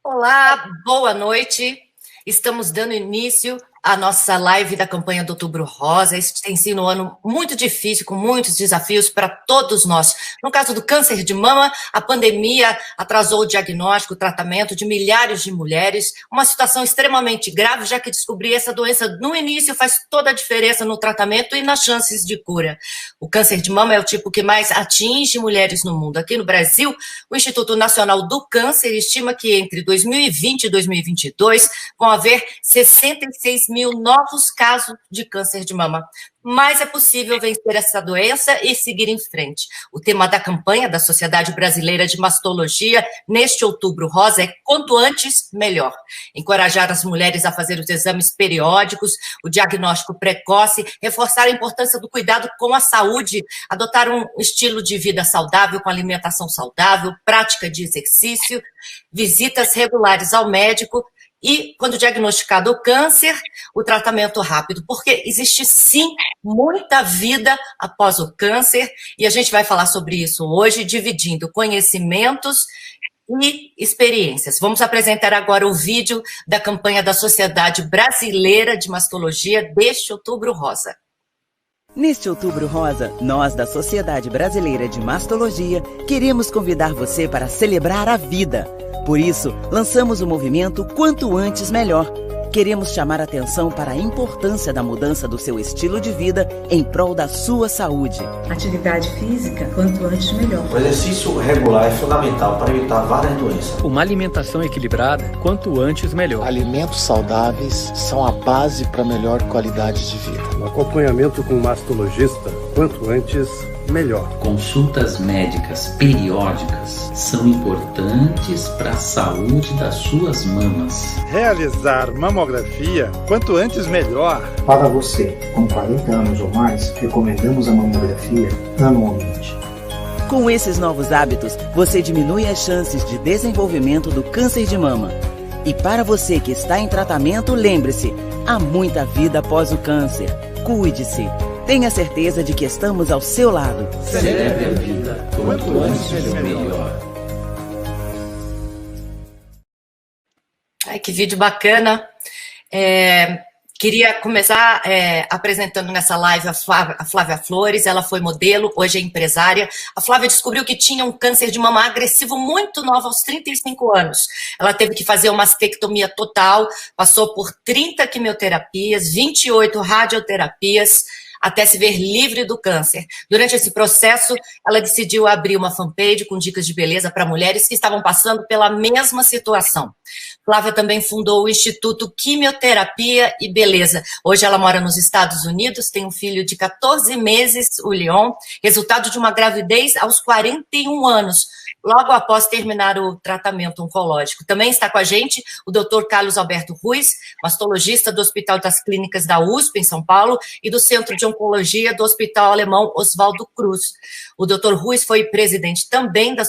Olá, boa noite. Estamos dando início à nossa live da campanha do Outubro Rosa. Este tem sido um ano muito difícil, com muitos desafios para todos nós. No caso do câncer de mama, a pandemia atrasou o diagnóstico, o tratamento de milhares de mulheres. Uma situação extremamente grave, já que descobrir essa doença no início faz toda a diferença no tratamento e nas chances de cura. O câncer de mama é o tipo que mais atinge mulheres no mundo. Aqui no Brasil, o Instituto Nacional do Câncer estima que entre 2020 e 2022 vão haver 66 mil novos casos de câncer de mama. Mas é possível vencer essa doença e seguir em frente. O tema da campanha da Sociedade Brasileira de Mastologia neste Outubro Rosa é quanto antes, melhor. Encorajar as mulheres a fazer os exames periódicos, o diagnóstico precoce, reforçar a importância do cuidado com a saúde, adotar um estilo de vida saudável, com alimentação saudável, prática de exercício, visitas regulares ao médico, e, quando diagnosticado o câncer, o tratamento rápido, porque existe, sim, muita vida após o câncer, e a gente vai falar sobre isso hoje, dividindo conhecimentos e experiências. Vamos apresentar agora o vídeo da campanha da Sociedade Brasileira de Mastologia deste Outubro Rosa. Neste Outubro Rosa, nós da Sociedade Brasileira de Mastologia queremos convidar você para celebrar a vida. Por isso, lançamos o movimento Quanto Antes Melhor. Queremos chamar atenção para a importância da mudança do seu estilo de vida em prol da sua saúde. Atividade física, quanto antes melhor. O exercício regular é fundamental para evitar várias doenças. Uma alimentação equilibrada, quanto antes melhor. Alimentos saudáveis são a base para melhor qualidade de vida. O acompanhamento com um mastologista, quanto antes melhor. Consultas médicas periódicas são importantes para a saúde das suas mamas. Realizar mamografia, quanto antes melhor. Para você, com 40 anos ou mais, recomendamos a mamografia anualmente. Com esses novos hábitos, você diminui as chances de desenvolvimento do câncer de mama. E para você que está em tratamento, lembre-se, há muita vida após o câncer. Cuide-se. Tenha certeza de que estamos ao seu lado. Celebre a vida, quanto antes melhor. Ai, que vídeo bacana. Queria começar apresentando nessa live a Flávia Flores. Ela foi modelo, hoje é empresária. A Flávia descobriu que tinha um câncer de mama agressivo muito novo, aos 35 anos. Ela teve que fazer uma mastectomia total, passou por 30 quimioterapias, 28 radioterapias, até se ver livre do câncer. Durante esse processo, ela decidiu abrir uma fanpage com dicas de beleza para mulheres que estavam passando pela mesma situação. Flávia também fundou o Instituto Quimioterapia e Beleza. Hoje ela mora nos Estados Unidos, tem um filho de 14 meses, o Leon, resultado de uma gravidez aos 41 anos, logo após terminar o tratamento oncológico. Também está com a gente o Dr. Carlos Alberto Ruiz, mastologista do Hospital das Clínicas da USP, em São Paulo, e do Centro de Oncologia do Hospital Alemão Oswaldo Cruz. O Dr. Ruiz foi presidente também da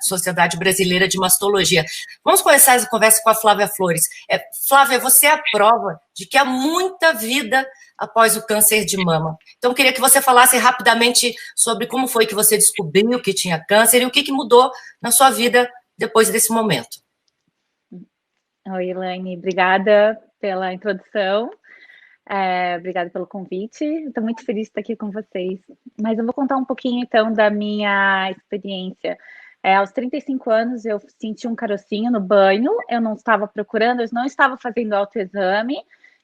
Sociedade Brasileira de Mastologia. Vamos começar essa conversa com a Flávia Flores. Flávia, você é a prova de que há muita vida após o câncer de mama. Então, queria que você falasse rapidamente sobre como foi que você descobriu que tinha câncer e o que mudou na sua vida depois desse momento. Oi, Elaine, obrigada pela introdução, obrigada pelo convite. Estou muito feliz de estar aqui com vocês. Mas eu vou contar um pouquinho, então, da minha experiência. Aos 35 anos, eu senti um carocinho no banho, eu não estava procurando, eu não estava fazendo autoexame,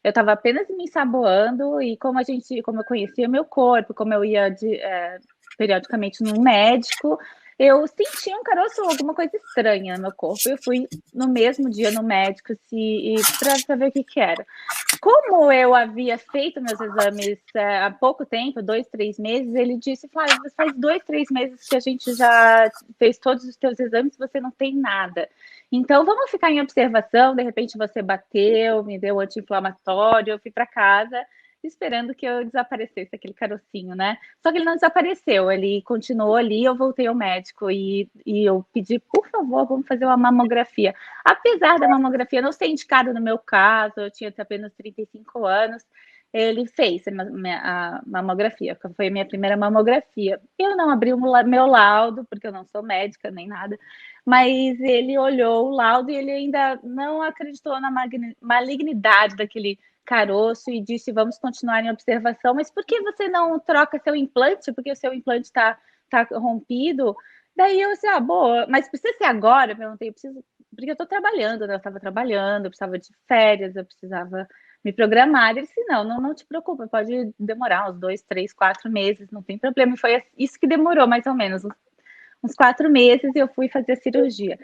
eu estava apenas me ensaboando, e como eu conhecia meu corpo, como eu ia periodicamente no médico, eu senti um caroço, alguma coisa estranha no meu corpo. Eu fui no mesmo dia no médico para saber o que era. Como eu havia feito meus exames há pouco tempo, 2, 3 meses, ele disse: Flávia, faz 2, 3 meses que a gente já fez todos os teus exames, você não tem nada. Então, vamos ficar em observação. De repente você bateu, me deu anti-inflamatório, eu fui para casa esperando que eu desaparecesse aquele carocinho, né? Só que ele não desapareceu, ele continuou ali, eu voltei ao médico e eu pedi, por favor, vamos fazer uma mamografia. Apesar da mamografia não ser indicada no meu caso, eu tinha apenas 35 anos, ele fez a mamografia, foi a minha primeira mamografia. Eu não abri o meu laudo, porque eu não sou médica nem nada, mas ele olhou o laudo e ele ainda não acreditou na malignidade daquele caroço e disse, vamos continuar em observação, mas por que você não troca seu implante? Porque o seu implante tá rompido. Daí eu disse, boa, mas precisa ser agora? Eu perguntei, porque eu tô trabalhando, né? Eu estava trabalhando, eu precisava de férias, eu precisava me programar. Ele disse, não te preocupa, pode demorar uns 2, 3, 4 meses, não tem problema. E foi isso que demorou, mais ou menos, uns 4 meses, e eu fui fazer a cirurgia.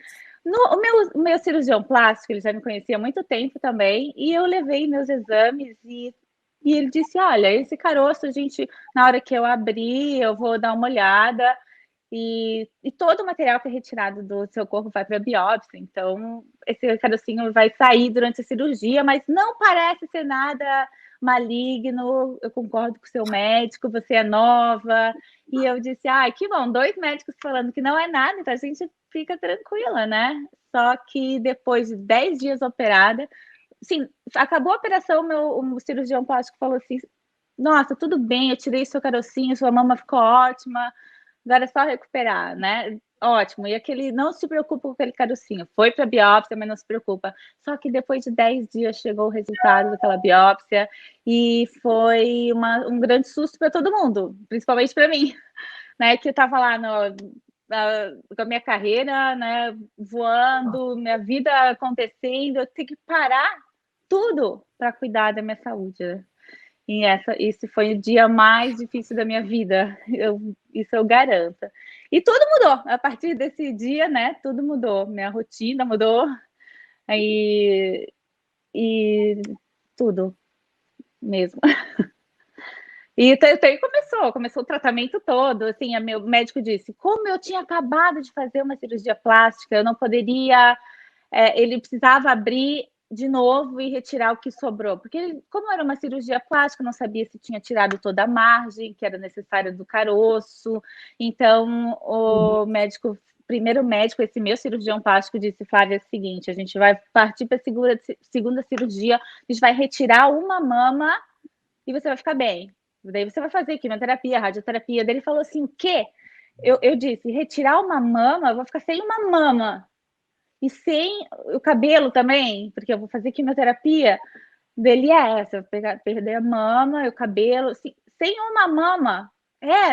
O meu cirurgião plástico, ele já me conhecia há muito tempo também, e eu levei meus exames e ele disse, olha, esse caroço, na hora que eu abrir, eu vou dar uma olhada, e todo o material que é retirado do seu corpo vai para a biópsia, então esse carocinho vai sair durante a cirurgia, mas não parece ser nada maligno, eu concordo com o seu médico, você é nova. E eu disse, que bom, 2 médicos falando que não é nada, então a gente fica tranquila, né? Só que depois de 10 dias operada, sim, acabou a operação, o cirurgião plástico falou assim, nossa, tudo bem, eu tirei seu carocinho, sua mama ficou ótima, agora é só recuperar, né? Ótimo, e aquele, não se preocupa com aquele carocinho, foi para a biópsia, mas não se preocupa. Só que depois de 10 dias chegou o resultado daquela biópsia e foi um grande susto para todo mundo, principalmente para mim, né? Que eu estava lá com a minha carreira, né? Voando, minha vida acontecendo, eu tenho que parar tudo para cuidar da minha saúde, né? E esse foi o dia mais difícil da minha vida, isso eu garanto. E tudo mudou, a partir desse dia, né, tudo mudou, minha rotina mudou, e tudo mesmo. E começou o tratamento todo, assim, meu médico disse, como eu tinha acabado de fazer uma cirurgia plástica, eu não poderia, ele precisava abrir de novo e retirar o que sobrou, porque como era uma cirurgia plástica, não sabia se tinha tirado toda a margem que era necessária do caroço, então o primeiro médico, esse meu cirurgião plástico disse, Flávia, é o seguinte, a gente vai partir para a segunda cirurgia, a gente vai retirar uma mama e você vai ficar bem, daí você vai fazer quimioterapia, radioterapia, daí ele falou assim, o quê? Eu disse, retirar uma mama, eu vou ficar sem uma mama, e sem o cabelo também, porque eu vou fazer quimioterapia, dele perder a mama e o cabelo, sem uma mama.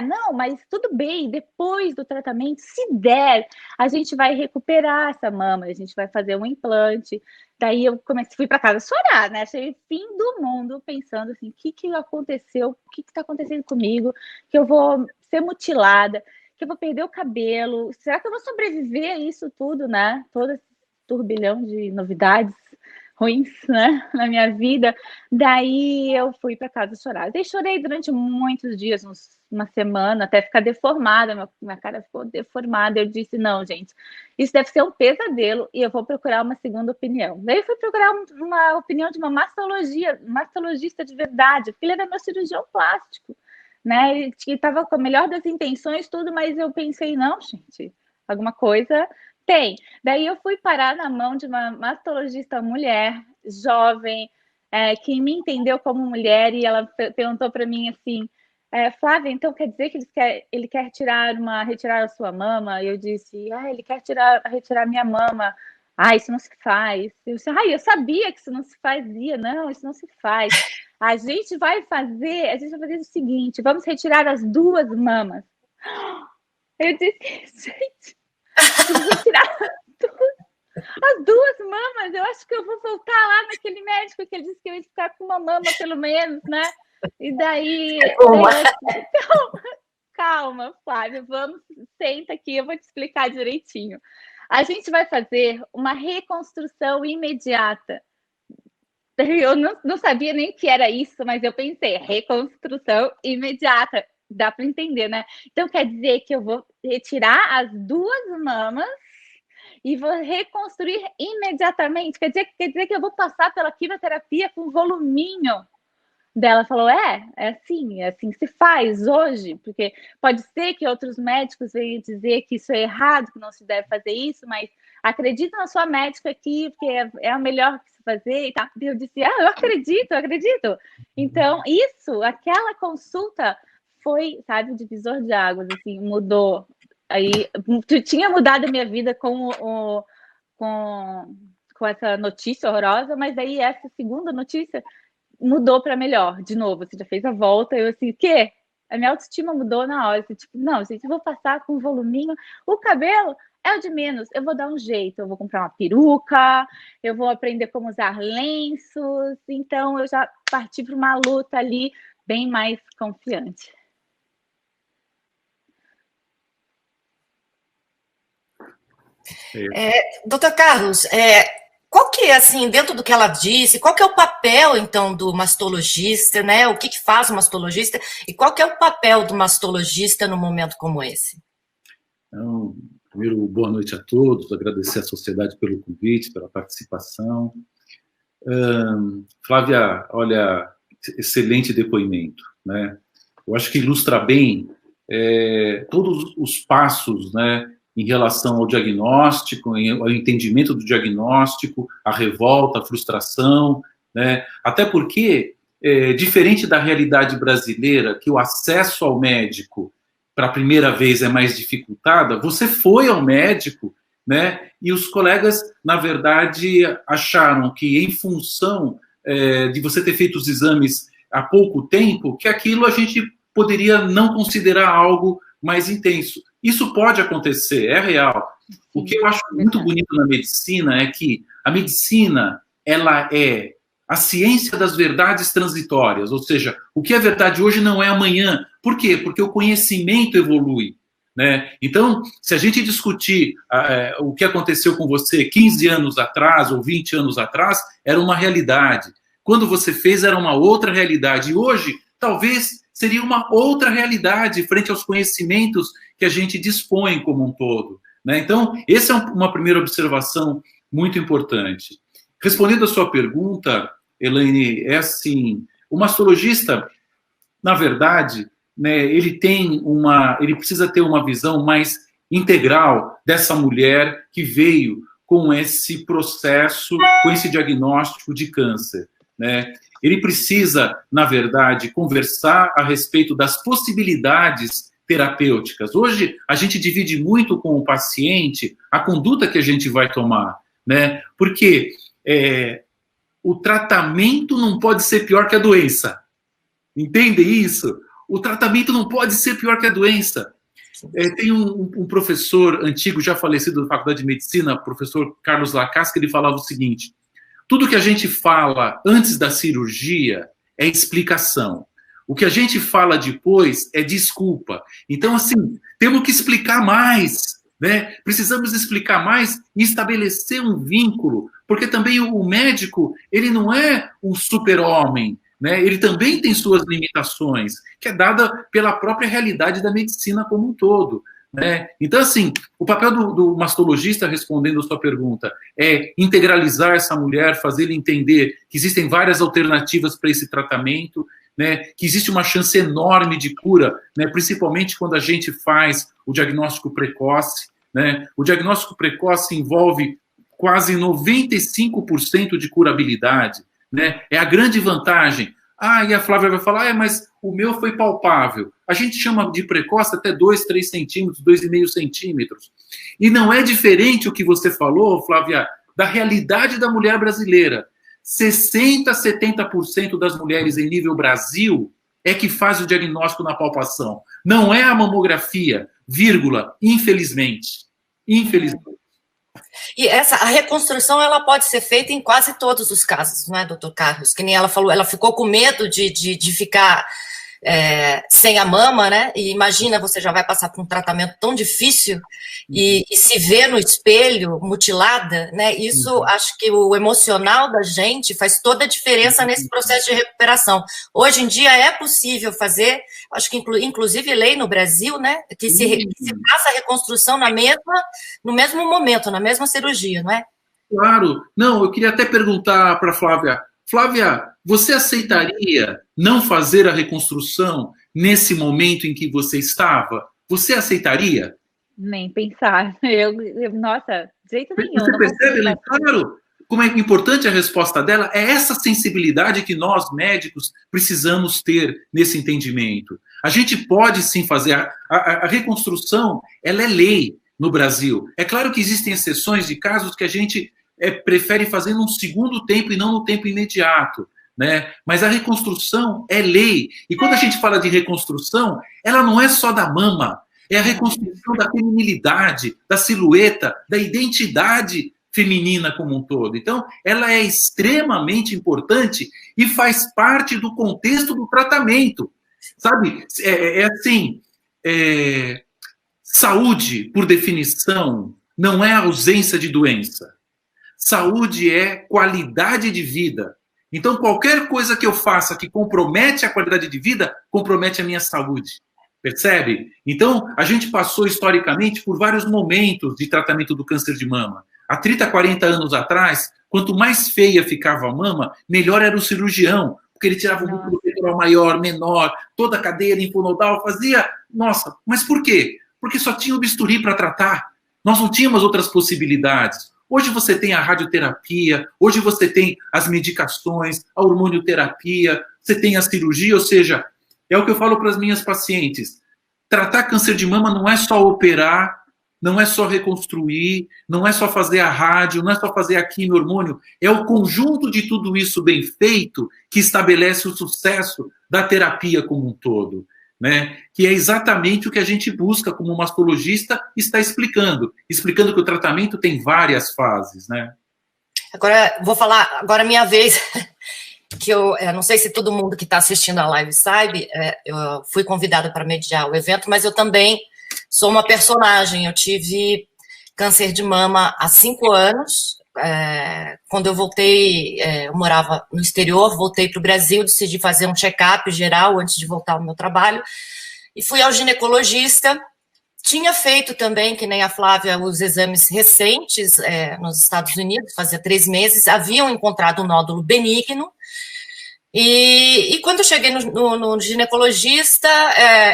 Não, mas tudo bem, depois do tratamento, se der, a gente vai recuperar essa mama, a gente vai fazer um implante. Daí eu fui para casa chorar, né? Achei o fim do mundo, pensando assim, o que aconteceu, o que está acontecendo comigo, que eu vou ser mutilada, que eu vou perder o cabelo, será que eu vou sobreviver a isso tudo, né? Todo esse turbilhão de novidades ruins, né, na minha vida. Daí eu fui para casa chorar. Daí chorei durante muitos dias, uma semana, até ficar deformada, minha cara ficou deformada. Eu disse, não, gente, isso deve ser um pesadelo e eu vou procurar uma segunda opinião. Daí eu fui procurar uma opinião de uma mastologista de verdade, porque ele era meu cirurgião plástico, né, ele estava com a melhor das intenções, tudo, mas eu pensei, não, gente, alguma coisa tem. Daí eu fui parar na mão de uma mastologista mulher, jovem, que me entendeu como mulher, e ela perguntou para mim assim, Flávia, então quer dizer que ele quer retirar a sua mama? E eu disse, ele quer retirar minha mama. Isso não se faz. Eu disse, eu sabia que isso não se fazia. Não, isso não se faz. A gente vai fazer o seguinte, vamos retirar as 2 mamas. Eu disse, gente, retirar as 2 mamas, eu acho que eu vou voltar lá naquele médico que ele disse que eu ia ficar com uma mama pelo menos, né? E daí calma, Flávia, senta aqui, eu vou te explicar direitinho. A gente vai fazer uma reconstrução imediata. Eu não sabia nem o que era isso, mas eu pensei, reconstrução imediata, dá para entender, né? Então quer dizer que eu vou retirar as 2 mamas e vou reconstruir imediatamente. Quer dizer que eu vou passar pela quimioterapia com voluminho. Dela falou, é assim que se faz hoje, porque pode ser que outros médicos venham dizer que isso é errado, que não se deve fazer isso, mas acredita na sua médica aqui, porque é a melhor que se fazer e tal. Eu disse, eu acredito. Então, aquela consulta foi, sabe, o divisor de águas, assim, mudou. Aí, tinha mudado a minha vida com essa notícia horrorosa, mas daí essa segunda notícia mudou para melhor, de novo, você já fez a volta, eu assim, o quê? A minha autoestima mudou na hora, assim, tipo, não, gente, eu vou passar com um voluminho, o cabelo é o de menos, eu vou dar um jeito, eu vou comprar uma peruca, eu vou aprender como usar lenços, então eu já parti para uma luta ali bem mais confiante. Doutor Carlos, qual que é, assim, dentro do que ela disse, qual que é o papel, então, do mastologista, né? O que faz o mastologista e qual que é o papel do mastologista num momento como esse? Então, primeiro, boa noite a todos, agradecer à sociedade pelo convite, pela participação. Flávia, olha, excelente depoimento, né? Eu acho que ilustra bem todos os passos, né, em relação ao diagnóstico, ao entendimento do diagnóstico, a revolta, a frustração, né? Até porque, diferente da realidade brasileira, que o acesso ao médico para a primeira vez é mais dificultada, você foi ao médico, né? E os colegas, na verdade, acharam que, em função de você ter feito os exames há pouco tempo, que aquilo a gente poderia não considerar algo mais intenso. Isso pode acontecer, é real. O que eu acho muito bonito na medicina é que a medicina, ela é a ciência das verdades transitórias, ou seja, o que é verdade hoje não é amanhã. Por quê? Porque o conhecimento evolui, né? Então, se a gente discutir o que aconteceu com você 15 anos atrás ou 20 anos atrás, era uma realidade. Quando você fez, era uma outra realidade. E hoje, talvez, seria uma outra realidade frente aos conhecimentos que a gente dispõe como um todo, né? Então, essa é uma primeira observação muito importante. Respondendo a sua pergunta, Elaine, é assim, o mastologista, na verdade, né, ele precisa ter uma visão mais integral dessa mulher que veio com esse processo, com esse diagnóstico de câncer, né? Ele precisa, na verdade, conversar a respeito das possibilidades terapêuticas. Hoje, a gente divide muito com o paciente a conduta que a gente vai tomar, né? Porque o tratamento não pode ser pior que a doença. Entende isso? O tratamento não pode ser pior que a doença. Tem um professor antigo, já falecido da Faculdade de Medicina, professor Carlos Lacasse, que ele falava o seguinte: tudo que a gente fala antes da cirurgia é explicação. O que a gente fala depois é desculpa. Então, assim, temos que explicar mais, né? Precisamos explicar mais e estabelecer um vínculo, porque também o médico, ele não é um super-homem, né? Ele também tem suas limitações, que é dada pela própria realidade da medicina como um todo, né? Então, assim, o papel do mastologista, respondendo a sua pergunta, é integralizar essa mulher, fazer-lhe entender que existem várias alternativas para esse tratamento, né, que existe uma chance enorme de cura, né, principalmente quando a gente faz o diagnóstico precoce, né? O diagnóstico precoce envolve quase 95% de curabilidade, né? É a grande vantagem. E a Flávia vai falar, mas o meu foi palpável. A gente chama de precoce até 2, 3 centímetros, 2,5 centímetros. E não é diferente o que você falou, Flávia, da realidade da mulher brasileira. 60%, 70% das mulheres em nível Brasil é que faz o diagnóstico na palpação. Não é a mamografia, infelizmente. Infelizmente. E a reconstrução, ela pode ser feita em quase todos os casos, não é, doutor Carlos? Que nem ela falou, ela ficou com medo de ficar sem a mama, né? E imagina, você já vai passar por um tratamento tão difícil e se ver no espelho mutilada, né? Isso, acho que o emocional da gente faz toda a diferença nesse processo de recuperação. Hoje em dia é possível fazer, acho que inclusive lei no Brasil, né? Que se faça a reconstrução no mesmo momento, na mesma cirurgia, não é? Claro. Não, eu queria até perguntar para a Flávia, Flávia, você aceitaria não fazer a reconstrução nesse momento em que você estava? Você aceitaria? Nem pensar. Nossa, de jeito nenhum. Você percebe, Elaine? Claro, como é importante a resposta dela, é essa sensibilidade que nós, médicos, precisamos ter nesse entendimento. A gente pode sim fazer, a reconstrução, ela é lei no Brasil. É claro que existem exceções de casos que a gente prefere fazer num segundo tempo e não no tempo imediato, né? Mas a reconstrução é lei. E quando a gente fala de reconstrução, ela não é só da mama, é a reconstrução da feminilidade, da silhueta, da identidade feminina como um todo. Então, ela é extremamente importante e faz parte do contexto do tratamento. Sabe? Assim, saúde, por definição, não é ausência de doença. Saúde é qualidade de vida. Então, qualquer coisa que eu faça que compromete a qualidade de vida, compromete a minha saúde. Percebe? Então, a gente passou historicamente por vários momentos de tratamento do câncer de mama. Há 30, 40 anos atrás, quanto mais feia ficava a mama, melhor era o cirurgião, porque ele tirava o músculo peitoral maior, menor, toda a cadeia linfonodal, fazia... Nossa, mas por quê? Porque só tinha o bisturi para tratar. Nós não tínhamos outras possibilidades. Hoje você tem a radioterapia, hoje você tem as medicações, a hormonioterapia, você tem a cirurgia, ou seja, é o que eu falo para as minhas pacientes. Tratar câncer de mama não é só operar, não é só reconstruir, não é só fazer a rádio, não é só fazer a quimio, hormônio, é o conjunto de tudo isso bem feito que estabelece o sucesso da terapia como um todo. Né? Que é exatamente o que a gente busca como mastologista está explicando que o tratamento tem várias fases, né? Agora, vou falar, agora minha vez, que eu não sei se todo mundo que está assistindo a live sabe, eu fui convidada para mediar o evento, mas eu também sou uma personagem, eu tive câncer de mama há 5 anos, quando eu voltei, eu morava no exterior, voltei para o Brasil, decidi fazer um check-up geral antes de voltar ao meu trabalho, e fui ao ginecologista. Tinha feito também, que nem a Flávia, os exames recentes nos Estados Unidos, fazia 3 meses, haviam encontrado um nódulo benigno, e quando eu cheguei no ginecologista,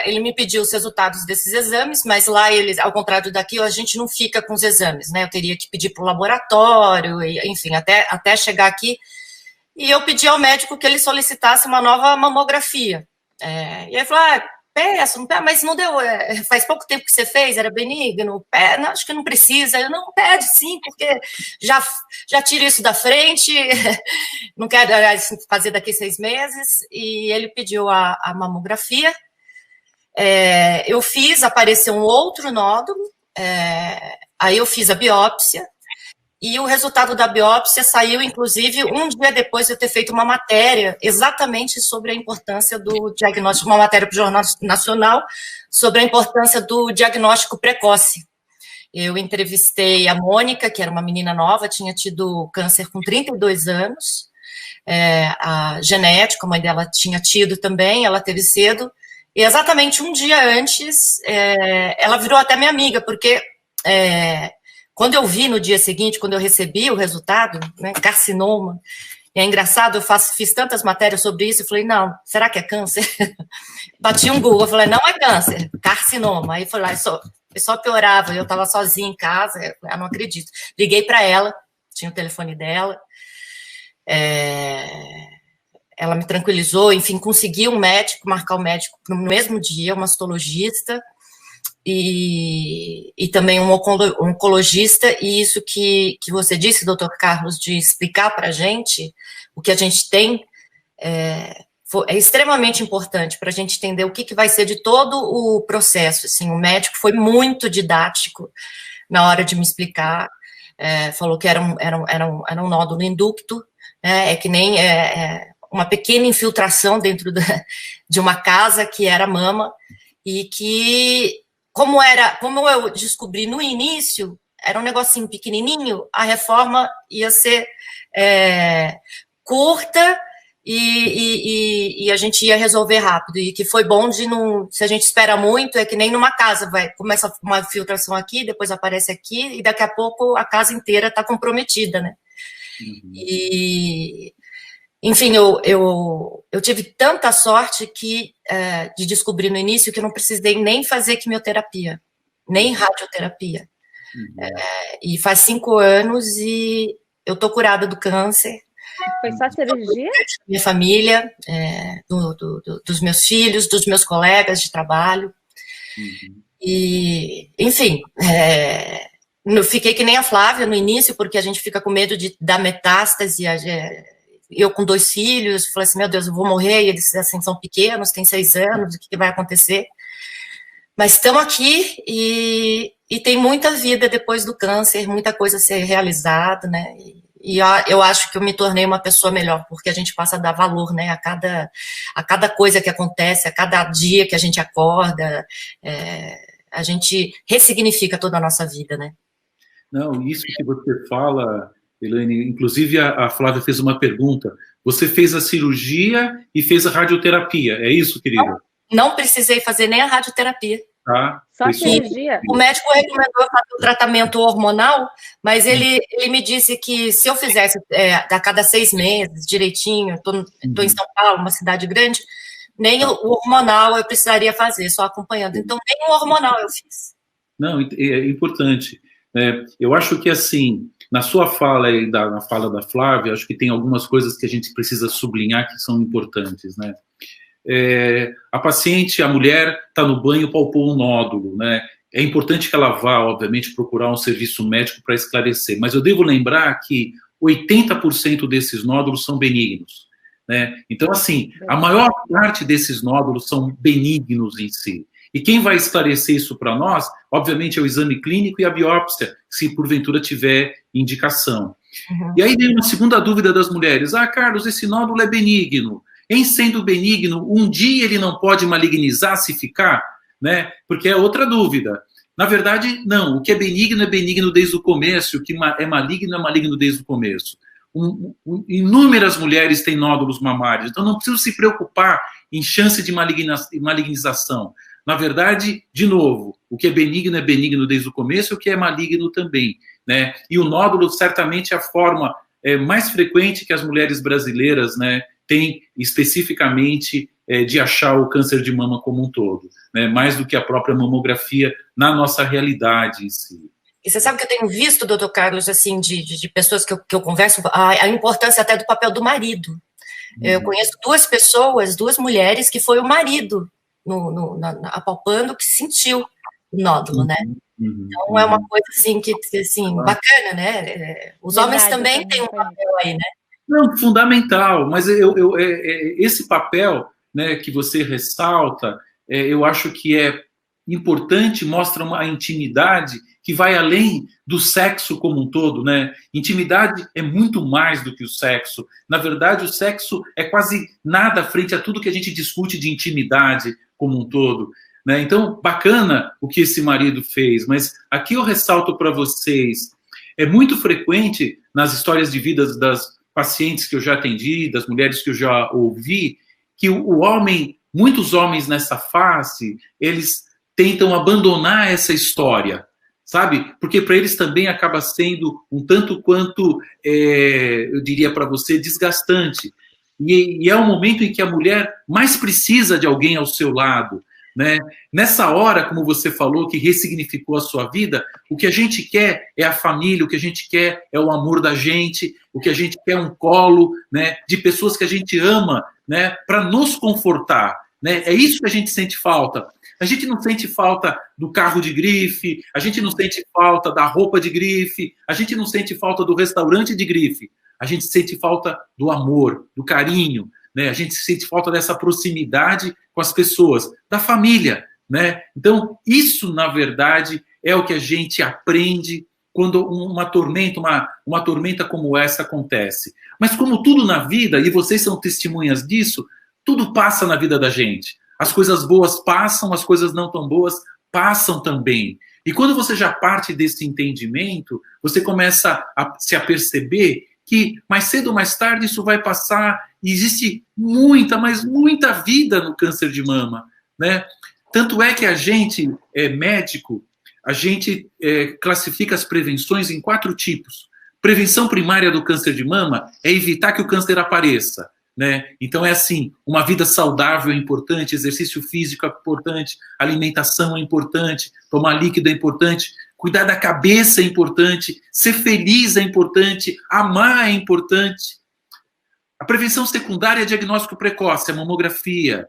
ele me pediu os resultados desses exames, mas lá, ao contrário daqui, a gente não fica com os exames, né? Eu teria que pedir para o laboratório, enfim, até chegar aqui. E eu pedi ao médico que ele solicitasse uma nova mamografia. E ele falou, peço, mas não deu, faz pouco tempo que você fez, era benigno, não, acho que não precisa. Eu, não, pede sim, porque já tiro isso da frente, não quero fazer daqui 6 meses, e ele pediu a mamografia, eu fiz, apareceu um outro nódulo, aí eu fiz a biópsia, e o resultado da biópsia saiu, inclusive, um dia depois de eu ter feito uma matéria exatamente sobre a importância do diagnóstico, uma matéria para o Jornal Nacional, sobre a importância do diagnóstico precoce. Eu entrevistei a Mônica, que era uma menina nova, tinha tido câncer com 32 anos, a genética, a mãe dela tinha tido também, ela teve cedo, e exatamente um dia antes, ela virou até minha amiga, porque... quando eu vi no dia seguinte, quando eu recebi o resultado, né, carcinoma, e é engraçado, eu fiz tantas matérias sobre isso, eu falei, não, será que é câncer? Bati um Google, eu falei, não é câncer, carcinoma. Aí foi lá, só piorava, eu estava sozinha em casa, eu não acredito. Liguei para ela, tinha o telefone dela, ela me tranquilizou, enfim, consegui um médico, marcar o médico no mesmo dia, um mastologista, e também um oncologista, e isso que você disse, doutor Carlos, de explicar para a gente o que a gente tem, é extremamente importante para a gente entender o que vai ser de todo o processo. Assim, o médico foi muito didático na hora de me explicar, falou que era um nódulo inducto, que nem uma pequena infiltração dentro de uma casa que era mama, e que como eu descobri no início, era um negocinho pequenininho, a reforma ia ser curta e a gente ia resolver rápido. E que foi bom de não... Se a gente espera muito, é que nem numa casa, começa uma filtração aqui, depois aparece aqui, e daqui a pouco a casa inteira está comprometida, né? Uhum. enfim, eu tive tanta sorte de descobrir no início que eu não precisei nem fazer quimioterapia, nem radioterapia. E faz 5 anos e eu tô curada do câncer. Foi só cirurgia? Minha família, dos meus filhos, dos meus colegas de trabalho. E, enfim, eu fiquei que nem a Flávia no início, porque a gente fica com medo de dar metástase. Eu com 2 filhos, falei assim, meu Deus, eu vou morrer, e eles assim, são pequenos, têm 6 anos, o que vai acontecer? Mas estamos aqui e tem muita vida depois do câncer, muita coisa a ser realizada, né? E eu acho que eu me tornei uma pessoa melhor, porque a gente passa a dar valor, né, a cada coisa que acontece, a cada dia que a gente acorda, a gente ressignifica toda a nossa vida, né? Não, isso que você fala, Elaine, inclusive a Flávia fez uma pergunta, você fez a cirurgia e fez a radioterapia, é isso, querida? Não precisei fazer nem a radioterapia. Tá. Só a cirurgia? O médico recomendou fazer o tratamento hormonal, mas ele me disse que se eu fizesse a cada 6 meses, direitinho, estou em São Paulo, uma cidade grande, nem o hormonal eu precisaria fazer, só acompanhando. Então, nem o hormonal eu fiz. Não, é importante. Eu acho que, assim, na sua fala e na fala da Flávia, acho que tem algumas coisas que a gente precisa sublinhar que são importantes, né? A paciente, a mulher, está no banho, palpou um nódulo, né? É importante que ela vá, obviamente, procurar um serviço médico para esclarecer, mas eu devo lembrar que 80% desses nódulos são benignos, né? Então, assim, a maior parte desses nódulos são benignos em si. E quem vai esclarecer isso para nós, obviamente, é o exame clínico e a biópsia, se porventura tiver indicação. E aí vem uma segunda dúvida das mulheres. Carlos, esse nódulo é benigno. Em sendo benigno, um dia ele não pode malignizar se ficar, né? Porque é outra dúvida. Na verdade, não. O que é benigno desde o começo. O que é maligno desde o começo. Inúmeras mulheres têm nódulos mamários, então não preciso se preocupar em chance de malignização. Na verdade, de novo, o que é benigno desde o começo, o que é maligno também, né? E o nódulo certamente é a forma mais frequente que as mulheres brasileiras, né, têm especificamente de achar o câncer de mama como um todo, né? Mais do que a própria mamografia na nossa realidade em si. E você sabe que eu tenho visto, doutor Carlos, assim, de pessoas que eu converso, a importância até do papel do marido. Eu conheço 2 pessoas, 2 mulheres, que foi o marido apalpando que sentiu o nódulo, né? Então é uma coisa assim que assim, bacana, né? Os homens também têm um papel aí, né? Não, fundamental, mas esse papel, né, que você ressalta, eu acho que é importante, mostra uma intimidade que vai além do sexo como um todo, né? Intimidade é muito mais do que o sexo. Na verdade, o sexo é quase nada frente a tudo que a gente discute de intimidade como um todo, né? Então, bacana o que esse marido fez, mas aqui eu ressalto para vocês, é muito frequente nas histórias de vida das pacientes que eu já atendi, das mulheres que eu já ouvi, que o homem, muitos homens nessa fase, eles tentam abandonar essa história, sabe? Porque para eles também acaba sendo um tanto quanto, eu diria para você, desgastante. E é o momento em que a mulher mais precisa de alguém ao seu lado, né? Nessa hora, como você falou, que ressignificou a sua vida, o que a gente quer é a família, o que a gente quer é o amor da gente, o que a gente quer é um colo, né, de pessoas que a gente ama, né, para nos confortar, né? É isso que a gente sente falta. A gente não sente falta do carro de grife, a gente não sente falta da roupa de grife, a gente não sente falta do restaurante de grife, a gente sente falta do amor, do carinho, né? A gente sente falta dessa proximidade com as pessoas, da família, né? Então, isso, na verdade, é o que a gente aprende quando uma tormenta como essa acontece. Mas como tudo na vida, e vocês são testemunhas disso, tudo passa na vida da gente. As coisas boas passam, as coisas não tão boas passam também. E quando você já parte desse entendimento, você começa a se perceber que mais cedo ou mais tarde isso vai passar, e existe muita, mas muita vida no câncer de mama, né? Tanto é que a gente, médico, a gente classifica as prevenções em 4 tipos. Prevenção primária do câncer de mama é evitar que o câncer apareça. né? Então é assim, uma vida saudável é importante, exercício físico é importante, alimentação é importante, tomar líquido é importante, cuidar da cabeça é importante, ser feliz é importante, amar é importante. A prevenção secundária é diagnóstico precoce, é mamografia.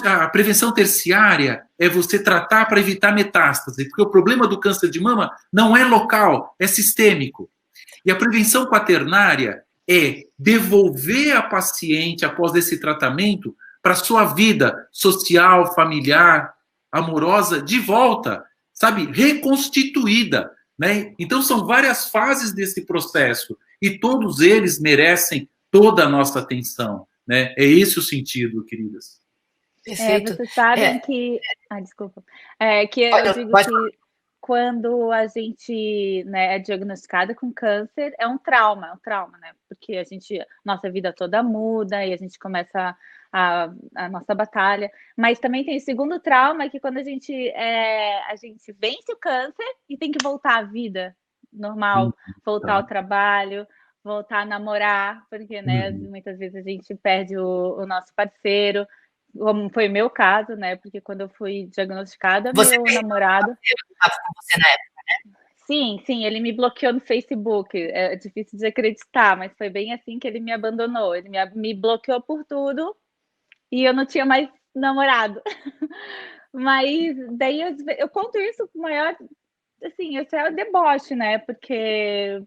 A prevenção terciária é você tratar para evitar metástase, porque o problema do câncer de mama não é local, é sistêmico. E a prevenção quaternária é devolver a paciente, após esse tratamento, para a sua vida social, familiar, amorosa, de volta, sabe, reconstituída, né? Então, são várias fases desse processo, e todos eles merecem toda a nossa atenção, né? É esse o sentido, queridas. Perfeito. Vocês sabem que... desculpa. Que eu digo que quando a gente, né, é diagnosticada com câncer, é um trauma, né? Porque nossa vida toda muda e a gente começa a nossa batalha. Mas também tem o segundo trauma, que quando a gente vence o câncer e tem que voltar à vida normal, voltar ao trabalho, voltar a namorar, porque, né, muitas vezes a gente perde o nosso parceiro, como foi o meu caso, né? Porque quando eu fui diagnosticada, meu namorado... com você na época, né? Sim, ele me bloqueou no Facebook. É difícil de acreditar, mas foi bem assim que ele me abandonou. Ele me bloqueou por tudo e eu não tinha mais namorado. Mas daí eu conto isso com maior... Assim, esse é o deboche, né? Porque...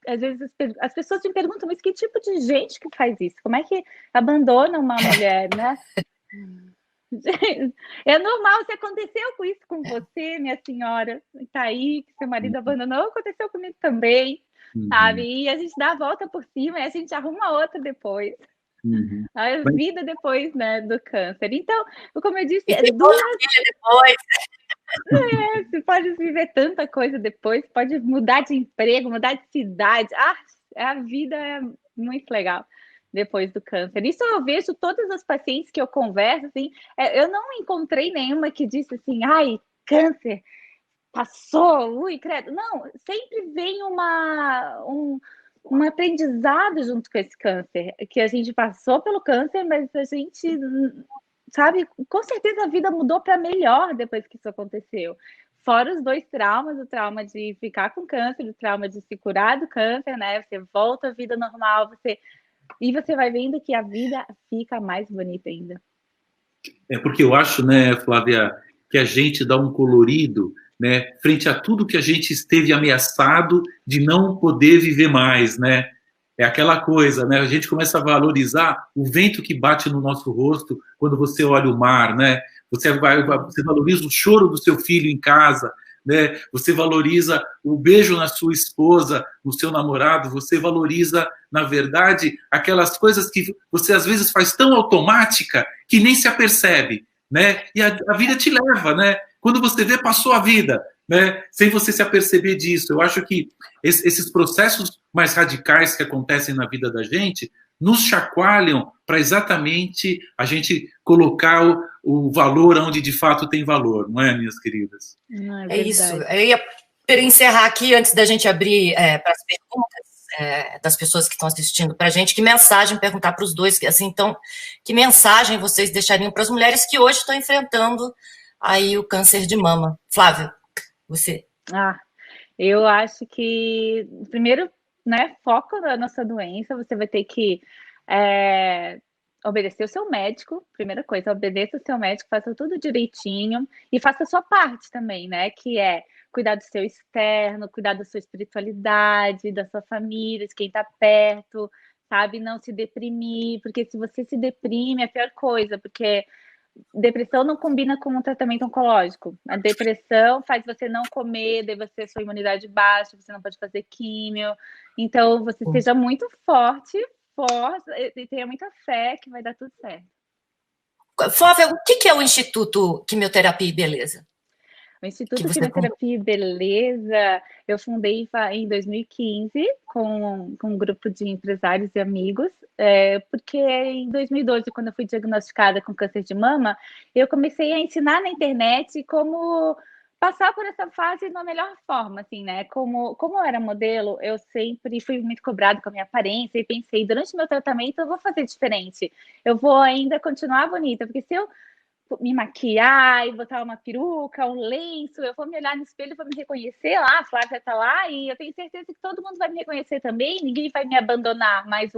às vezes as pessoas me perguntam, mas que tipo de gente que faz isso? Como é que abandona uma mulher, né? É normal, se aconteceu com isso com você, minha senhora, tá aí, que seu marido abandonou, aconteceu comigo também, sabe? E a gente dá a volta por cima e a gente arruma outra depois. A vida depois, né, do câncer. Então, como eu disse, depois. Você pode viver tanta coisa depois, pode mudar de emprego, mudar de cidade. A vida é muito legal depois do câncer. Isso eu vejo todas as pacientes que eu converso, assim, eu não encontrei nenhuma que disse assim, ai, câncer, passou, ui, credo. Não, sempre vem um aprendizado junto com esse câncer, que a gente passou pelo câncer, mas a gente... sabe, com certeza a vida mudou para melhor depois que isso aconteceu. Fora os dois traumas, o trauma de ficar com câncer, o trauma de se curar do câncer, né? Você volta à vida normal, e você vai vendo que a vida fica mais bonita ainda. É porque eu acho, né, Flávia, que a gente dá um colorido, né, frente a tudo que a gente esteve ameaçado de não poder viver mais, né? É aquela coisa, né? A gente começa a valorizar o vento que bate no nosso rosto quando você olha o mar, né? Você valoriza o choro do seu filho em casa, né? Você valoriza o beijo na sua esposa, no seu namorado. Você valoriza, na verdade, aquelas coisas que você às vezes faz tão automática que nem se apercebe, né? E a vida te leva, né? Quando você vê, passou a vida, né? Sem você se aperceber disso. Eu acho que esses processos mais radicais que acontecem na vida da gente nos chacoalham para exatamente a gente colocar o valor onde de fato tem valor, não é, minhas queridas? É isso. Eu ia encerrar aqui, antes da gente abrir para as perguntas das pessoas que estão assistindo para a gente, que mensagem perguntar para os dois, assim, então, que mensagem vocês deixariam para as mulheres que hoje estão enfrentando aí o câncer de mama? Flávia, você. Eu acho que, primeiro, né, foco na nossa doença, você vai ter que obedecer o seu médico, primeira coisa, obedeça o seu médico, faça tudo direitinho e faça a sua parte também, né, que é cuidar do seu externo, cuidar da sua espiritualidade, da sua família, de quem está perto, sabe, não se deprimir, porque se você se deprime é a pior coisa, porque depressão não combina com um tratamento oncológico. A depressão faz você não comer, daí sua imunidade baixa, você não pode fazer químio. Então, você seja muito forte e tenha muita fé que vai dar tudo certo. Flávia, o que é o Instituto Quimioterapia e Beleza? O Instituto Quimioterapia e Beleza, eu fundei em 2015 com um grupo de empresários e amigos, porque em 2012, quando eu fui diagnosticada com câncer de mama, eu comecei a ensinar na internet como passar por essa fase na melhor forma, assim, né? Como eu era modelo, eu sempre fui muito cobrada com a minha aparência e pensei, durante o meu tratamento eu vou fazer diferente. Eu vou ainda continuar bonita, porque se eu me maquiar e botar uma peruca, um lenço, eu vou me olhar no espelho e vou me reconhecer lá, a Flávia tá lá, e eu tenho certeza que todo mundo vai me reconhecer também, ninguém vai me abandonar, mais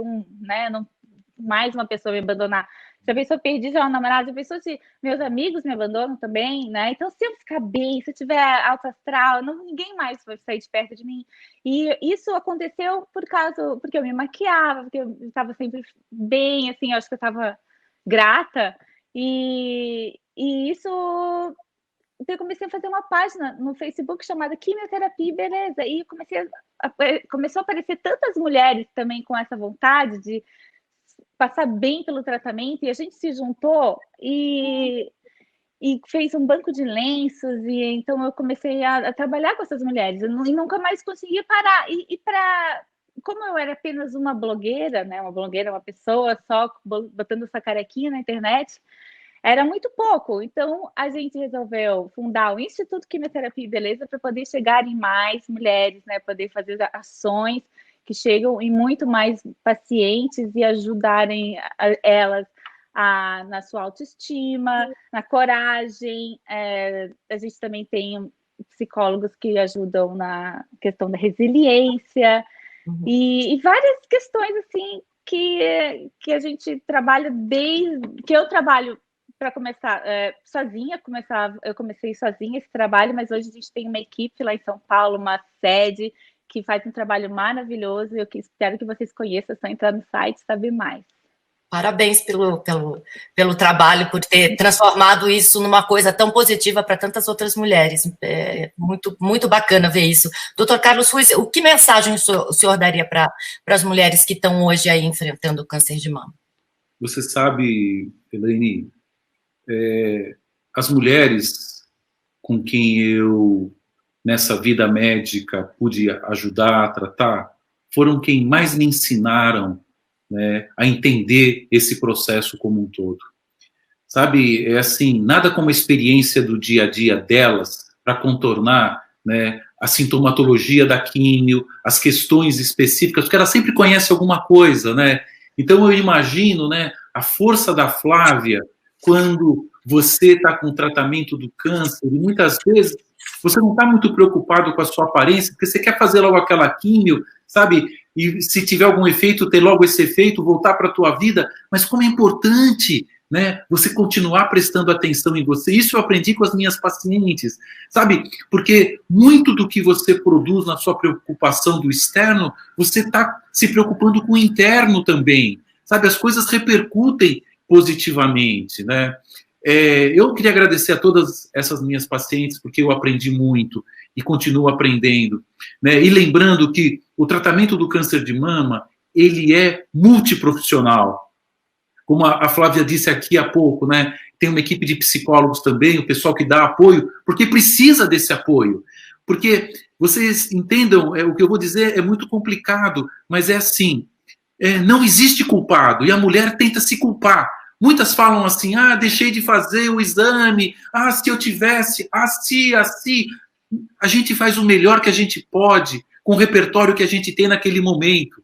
uma pessoa me abandonar. Se a pessoa perdi já um namorado, se a pessoa, se meus amigos me abandonam também, né? Então, se eu ficar bem, se eu tiver alto astral, ninguém mais vai sair de perto de mim. E isso aconteceu porque eu me maquiava, porque eu estava sempre bem, assim, eu acho que eu estava grata. E isso, então eu comecei a fazer uma página no Facebook chamada Quimioterapia e Beleza, e começou a aparecer tantas mulheres também com essa vontade de passar bem pelo tratamento, e a gente se juntou e fez um banco de lenços, e então eu comecei a trabalhar com essas mulheres, e nunca mais conseguia parar, como eu era apenas uma blogueira, né, uma pessoa só botando essa carequinha na internet, era muito pouco. Então, a gente resolveu fundar o Instituto Quimioterapia e Beleza para poder chegar em mais mulheres, né, poder fazer ações que chegam em muito mais pacientes e ajudarem elas na sua autoestima, na coragem. A gente também tem psicólogos que ajudam na questão da resiliência, e várias questões assim que a gente trabalha desde que eu trabalho para começar sozinha. Eu comecei sozinha esse trabalho, mas hoje a gente tem uma equipe lá em São Paulo, uma sede que faz um trabalho maravilhoso, e eu espero que vocês conheçam, é só entrar no site e saber mais. Parabéns pelo trabalho, por ter transformado isso numa coisa tão positiva para tantas outras mulheres. É muito, muito bacana ver isso. Dr. Carlos Ruiz, que mensagem o senhor daria para as mulheres que estão hoje aí enfrentando o câncer de mama? Você sabe, Elaine, as mulheres com quem eu, nessa vida médica, pude ajudar a tratar, foram quem mais me ensinaram, né, a entender esse processo como um todo. Sabe, é assim, nada como a experiência do dia a dia delas para contornar, né, a sintomatologia da químio, as questões específicas, porque ela sempre conhece alguma coisa, né? Então eu imagino, né, a força da Flávia quando você está com o tratamento do câncer, e muitas vezes você não está muito preocupado com a sua aparência, porque você quer fazer logo aquela químio, sabe? E se tiver algum efeito, ter logo esse efeito, voltar para a tua vida. Mas como é importante, né, você continuar prestando atenção em você. Isso eu aprendi com as minhas pacientes, sabe? Porque muito do que você produz na sua preocupação do externo, você está se preocupando com o interno também, sabe? As coisas repercutem positivamente, né? Eu queria agradecer a todas essas minhas pacientes, porque eu aprendi muito e continuo aprendendo, né? E lembrando que o tratamento do câncer de mama, ele é multiprofissional. Como a Flávia disse aqui há pouco, né? Tem uma equipe de psicólogos também, o pessoal que dá apoio, porque precisa desse apoio. Porque, vocês entendam, o que eu vou dizer é muito complicado, mas é assim, não existe culpado, e a mulher tenta se culpar. Muitas falam assim, deixei de fazer o exame, se eu tivesse, se. A gente faz o melhor que a gente pode, com o repertório que a gente tem naquele momento,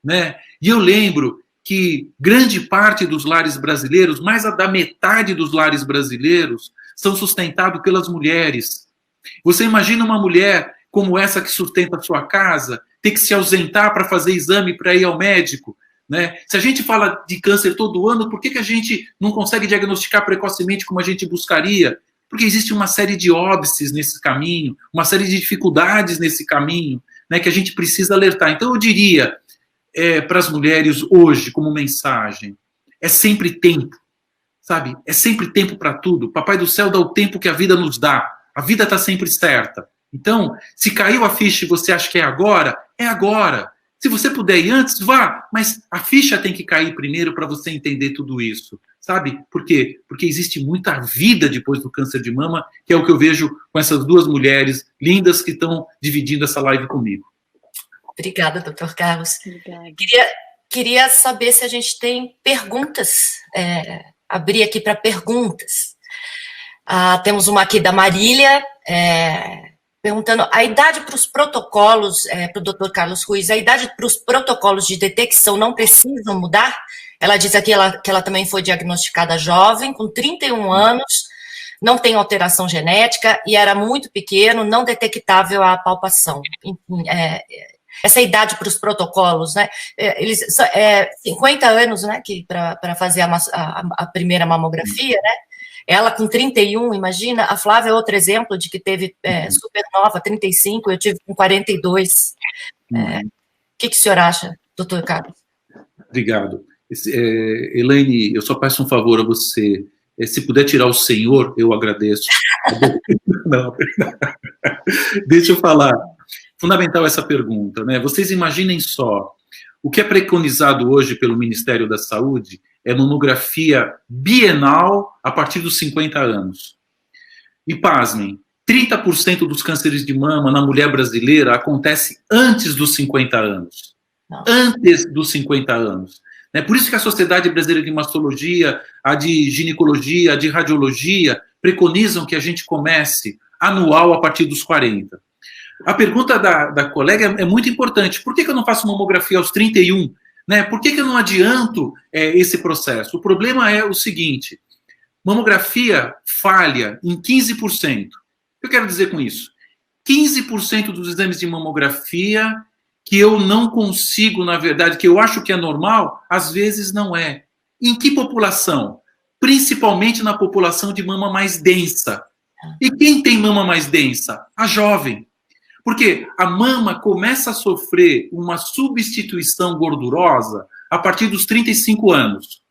né? E eu lembro que grande parte dos lares brasileiros, mais da metade dos lares brasileiros, são sustentados pelas mulheres. Você imagina uma mulher como essa que sustenta a sua casa, ter que se ausentar para fazer exame, para ir ao médico, né? Se a gente fala de câncer todo ano, por que a gente não consegue diagnosticar precocemente como a gente buscaria? Porque existe uma série de óbices nesse caminho, uma série de dificuldades nesse caminho, né, que a gente precisa alertar. Então eu diria para as mulheres hoje, como mensagem, é sempre tempo, sabe? É sempre tempo para tudo. O Papai do Céu dá o tempo que a vida nos dá. A vida está sempre certa. Então, se caiu a ficha e você acha que é agora, é agora. Se você puder ir antes, vá, mas a ficha tem que cair primeiro para você entender tudo isso, sabe? Por quê? Porque existe muita vida depois do câncer de mama, que é o que eu vejo com essas duas mulheres lindas que estão dividindo essa live comigo. Obrigada, Dr. Carlos. Obrigada. Queria saber se a gente tem perguntas, abrir aqui para perguntas. Temos uma aqui da Marília, perguntando a idade para os protocolos, para o Dr. Carlos Ruiz, a idade para os protocolos de detecção não precisam mudar? Ela diz aqui que ela também foi diagnosticada jovem, com 31 anos, não tem alteração genética e era muito pequeno, não detectável a palpação. Enfim, essa idade para os protocolos, né? 50 anos, né, para fazer a primeira mamografia, né? Ela com 31, imagina, a Flávia é outro exemplo de que teve super nova, 35, eu tive com 42. O que o senhor acha, doutor Carlos? Obrigado. Elaine, eu só peço um favor a você, se puder tirar o senhor, eu agradeço. Não, deixa eu falar. Fundamental essa pergunta, né? Vocês imaginem só, o que é preconizado hoje pelo Ministério da Saúde é mamografia bienal a partir dos 50 anos. E pasmem, 30% dos cânceres de mama na mulher brasileira acontece antes dos 50 anos. Antes dos 50 anos. Por isso que a Sociedade Brasileira de Mastologia, a de Ginecologia, a de Radiologia, preconizam que a gente comece anual a partir dos 40. A pergunta da colega é muito importante. Por que eu não faço mamografia aos 31? Por que eu não adianto esse processo? O problema é o seguinte, mamografia falha em 15%. O que eu quero dizer com isso? 15% dos exames de mamografia que eu não consigo, na verdade, que eu acho que é normal, às vezes não é. Em que população? Principalmente na população de mama mais densa. E quem tem mama mais densa? A jovem. Porque a mama começa a sofrer uma substituição gordurosa a partir dos 35 anos.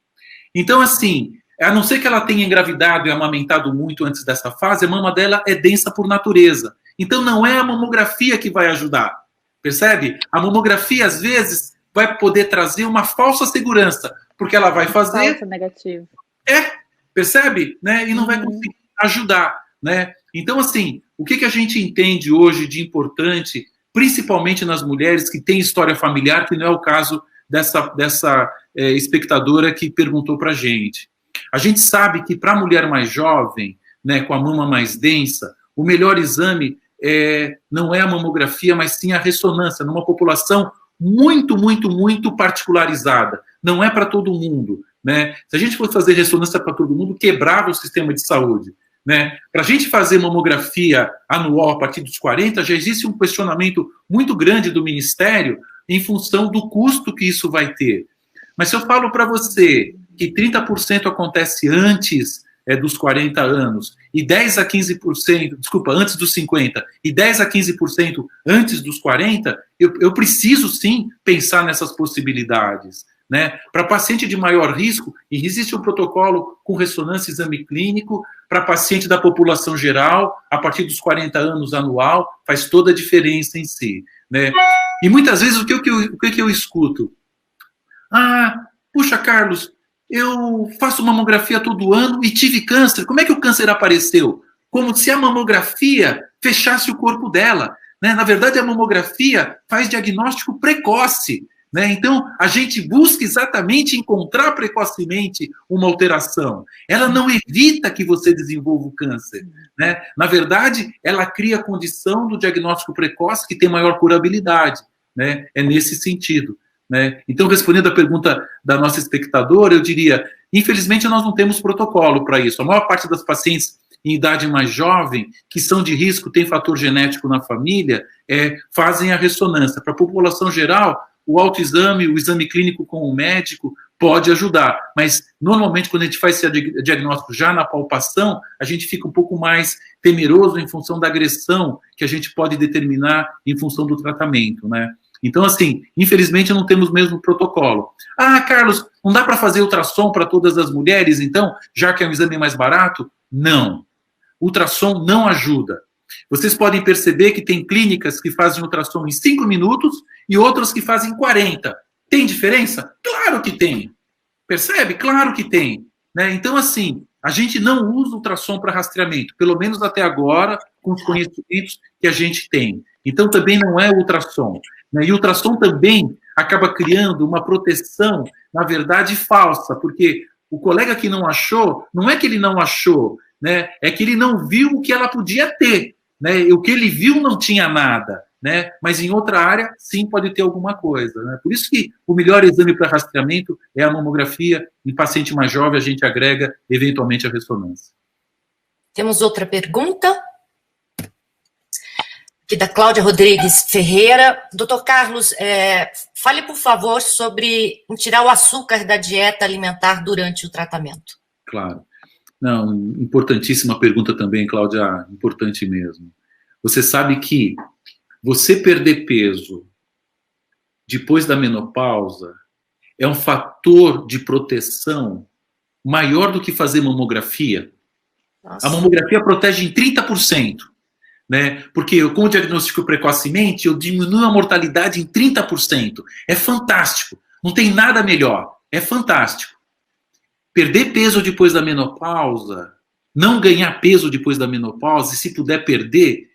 Então, assim, a não ser que ela tenha engravidado e amamentado muito antes dessa fase, a mama dela é densa por natureza. Então, não é a mamografia que vai ajudar. Percebe? A mamografia, às vezes, vai poder trazer uma falsa segurança, porque ela vai fazer... Falso negativo. Percebe? E não vai conseguir ajudar, Então, assim, o que a gente entende hoje de importante, principalmente nas mulheres que têm história familiar, que não é o caso dessa espectadora que perguntou para a gente. A gente sabe que para a mulher mais jovem, com a mama mais densa, o melhor exame não é a mamografia, mas sim a ressonância, numa população muito, muito, muito particularizada. Não é para todo mundo. Se a gente fosse fazer ressonância para todo mundo, quebrava o sistema de saúde. Para a gente fazer mamografia anual a partir dos 40, já existe um questionamento muito grande do Ministério em função do custo que isso vai ter. Mas se eu falo para você que 30% acontece antes dos 40 anos, e 10 a 15%, desculpa, antes dos 50, e 10 a 15% antes dos 40, eu preciso sim pensar nessas possibilidades. Para paciente de maior risco, existe um protocolo com ressonância e exame clínico. Para paciente da população geral, a partir dos 40 anos anual, faz toda a diferença em si. E muitas vezes o que eu escuto? Puxa, Carlos, eu faço mamografia todo ano e tive câncer. Como é que o câncer apareceu? Como se a mamografia fechasse o corpo dela. Na verdade, a mamografia faz diagnóstico precoce. Então, a gente busca exatamente encontrar precocemente uma alteração. Ela não evita que você desenvolva o câncer. Na verdade, ela cria a condição do diagnóstico precoce que tem maior curabilidade. É nesse sentido. Então, respondendo à pergunta da nossa espectadora, eu diria, infelizmente, nós não temos protocolo para isso. A maior parte das pacientes em idade mais jovem, que são de risco, tem fator genético na família, fazem a ressonância. Para a população geral, o autoexame, o exame clínico com o médico pode ajudar, mas normalmente quando a gente faz esse diagnóstico já na palpação, a gente fica um pouco mais temeroso em função da agressão que a gente pode determinar em função do tratamento, Então, assim, infelizmente não temos mesmo protocolo. Carlos, não dá para fazer ultrassom para todas as mulheres, então, já que é um exame mais barato? Não. Ultrassom não ajuda. Vocês podem perceber que tem clínicas que fazem ultrassom em 5 minutos e outras que fazem 40. Tem diferença? Claro que tem. Percebe? Claro que tem. Então, assim, a gente não usa ultrassom para rastreamento, pelo menos até agora, com os conhecimentos que a gente tem. Então, também não é ultrassom. E o ultrassom também acaba criando uma proteção, na verdade, falsa, porque o colega que não achou, não é que ele não achou, né, é que ele não viu o que ela podia ter, né, o que ele viu não tinha nada, né, mas em outra área, sim, pode ter alguma coisa, né, por isso que o melhor exame para rastreamento é a mamografia. Em paciente mais jovem, a gente agrega, eventualmente, a ressonância. Temos outra pergunta, aqui da Cláudia Rodrigues Ferreira. Doutor Carlos, fale, por favor, sobre tirar o açúcar da dieta alimentar durante o tratamento. Claro. Não, importantíssima pergunta também, Cláudia, importante mesmo. Você sabe que você perder peso depois da menopausa é um fator de proteção maior do que fazer mamografia. Nossa. A mamografia protege em 30%, né? Porque eu, com o diagnóstico precocemente, eu diminuo a mortalidade em 30%. É fantástico. Não tem nada melhor. É fantástico. Perder peso depois da menopausa, não ganhar peso depois da menopausa, e se puder perder,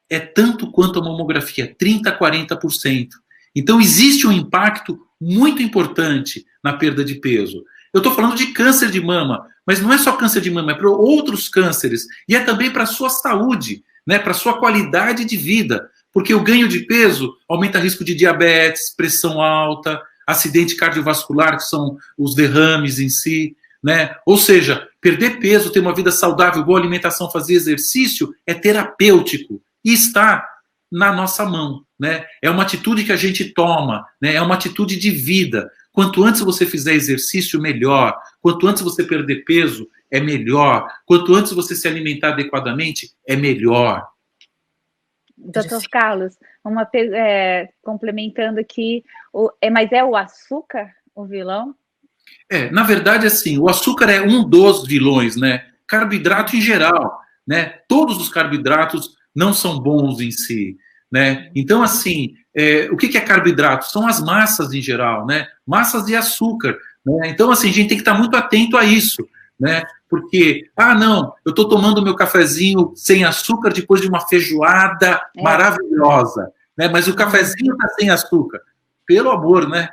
é tanto quanto a mamografia, 30% a 40%. Então existe um impacto muito importante na perda de peso. Eu estou falando de câncer de mama, mas não é só câncer de mama, é para outros cânceres, e é também para a sua saúde, né, para a sua qualidade de vida, porque o ganho de peso aumenta o risco de diabetes, pressão alta, acidente cardiovascular, que são os derrames em si, né? Ou seja, perder peso, ter uma vida saudável, boa alimentação, fazer exercício é terapêutico e está na nossa mão, né? É uma atitude que a gente toma, né? É uma atitude de vida. Quanto antes você fizer exercício, melhor. Quanto antes você perder peso, é melhor. Quanto antes você se alimentar adequadamente, é melhor. Doutor Carlos, complementando aqui, mas é o açúcar o vilão? Na verdade, assim, o açúcar é um dos vilões, né? Carboidrato em geral, né? Todos os carboidratos não são bons em si, né? Então, assim, o que é carboidrato? São as massas em geral, né? Massas de açúcar, né? Então, assim, a gente tem que estar muito atento a isso, né? Porque, não, eu estou tomando meu cafezinho sem açúcar depois de uma feijoada maravilhosa, né? Mas o cafezinho está sem açúcar. Pelo amor, né?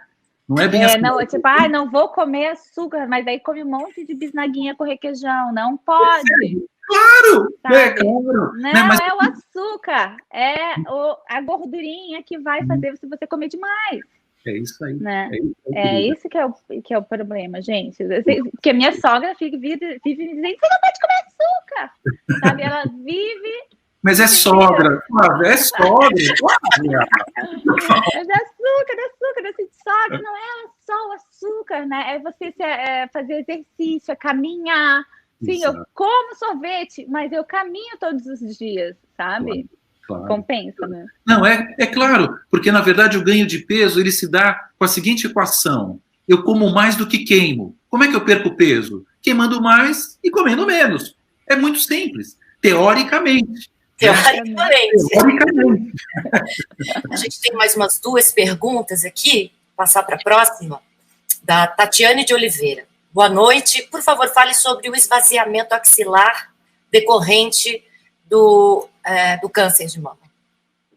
Não é bem assim. Não, tipo, não vou comer açúcar, mas daí come um monte de bisnaguinha com requeijão. Não pode. Claro! Claro. Não, mas é o açúcar. É a gordurinha que vai fazer você comer demais. É isso aí. Né? Isso que é o problema, gente. Porque a minha sogra vive me dizendo, você não pode comer açúcar. Sabe? Ela vive... Mas é sogra, Flávia, é sogra. Mas é açúcar, assim, sogra, não é só o açúcar, né? É você fazer exercício, é caminhar. Sim, eu como sorvete, mas eu caminho todos os dias, sabe? Claro. Compensa, né? Não, é claro, porque na verdade o ganho de peso ele se dá com a seguinte equação: eu como mais do que queimo. Como é que eu perco peso? Queimando mais e comendo menos. É muito simples, teoricamente. Teoricamente. A gente tem mais umas 2 perguntas aqui, passar para a próxima, da Tatiane de Oliveira. Boa noite, por favor, fale sobre o esvaziamento axilar decorrente do câncer de mama.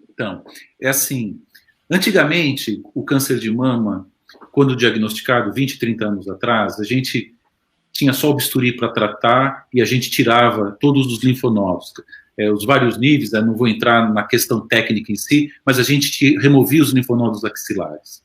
Então, é assim, antigamente, o câncer de mama, quando diagnosticado 20, 30 anos atrás, a gente tinha só o bisturi para tratar e a gente tirava todos os linfonodos. Os vários níveis, não vou entrar na questão técnica em si, mas a gente removia os linfonodos axilares.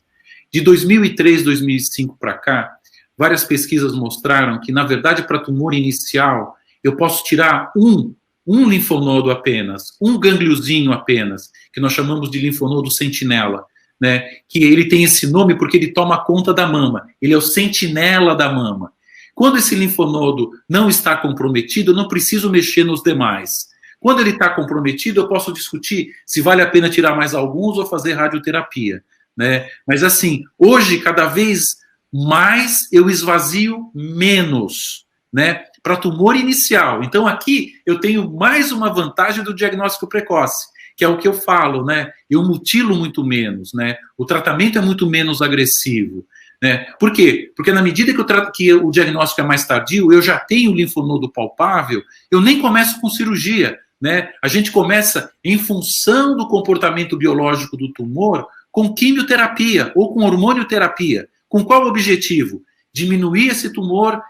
De 2003, 2005 para cá, várias pesquisas mostraram que, na verdade, para tumor inicial, eu posso tirar um linfonodo apenas, um gangliozinho apenas, que nós chamamos de linfonodo sentinela, né? Que ele tem esse nome porque ele toma conta da mama, ele é o sentinela da mama. Quando esse linfonodo não está comprometido, eu não preciso mexer nos demais. Quando ele está comprometido, eu posso discutir se vale a pena tirar mais alguns ou fazer radioterapia, né? Mas assim, hoje, cada vez mais eu esvazio menos, né? Para tumor inicial. Então aqui eu tenho mais uma vantagem do diagnóstico precoce, que é o que eu falo, né? Eu mutilo muito menos, né? O tratamento é muito menos agressivo, né? Por quê? Porque na medida que o diagnóstico é mais tardio, eu já tenho linfonodo palpável, eu nem começo com cirurgia, né? A gente começa, em função do comportamento biológico do tumor, com quimioterapia ou com hormonioterapia. Com qual objetivo? Diminuir esse tumor,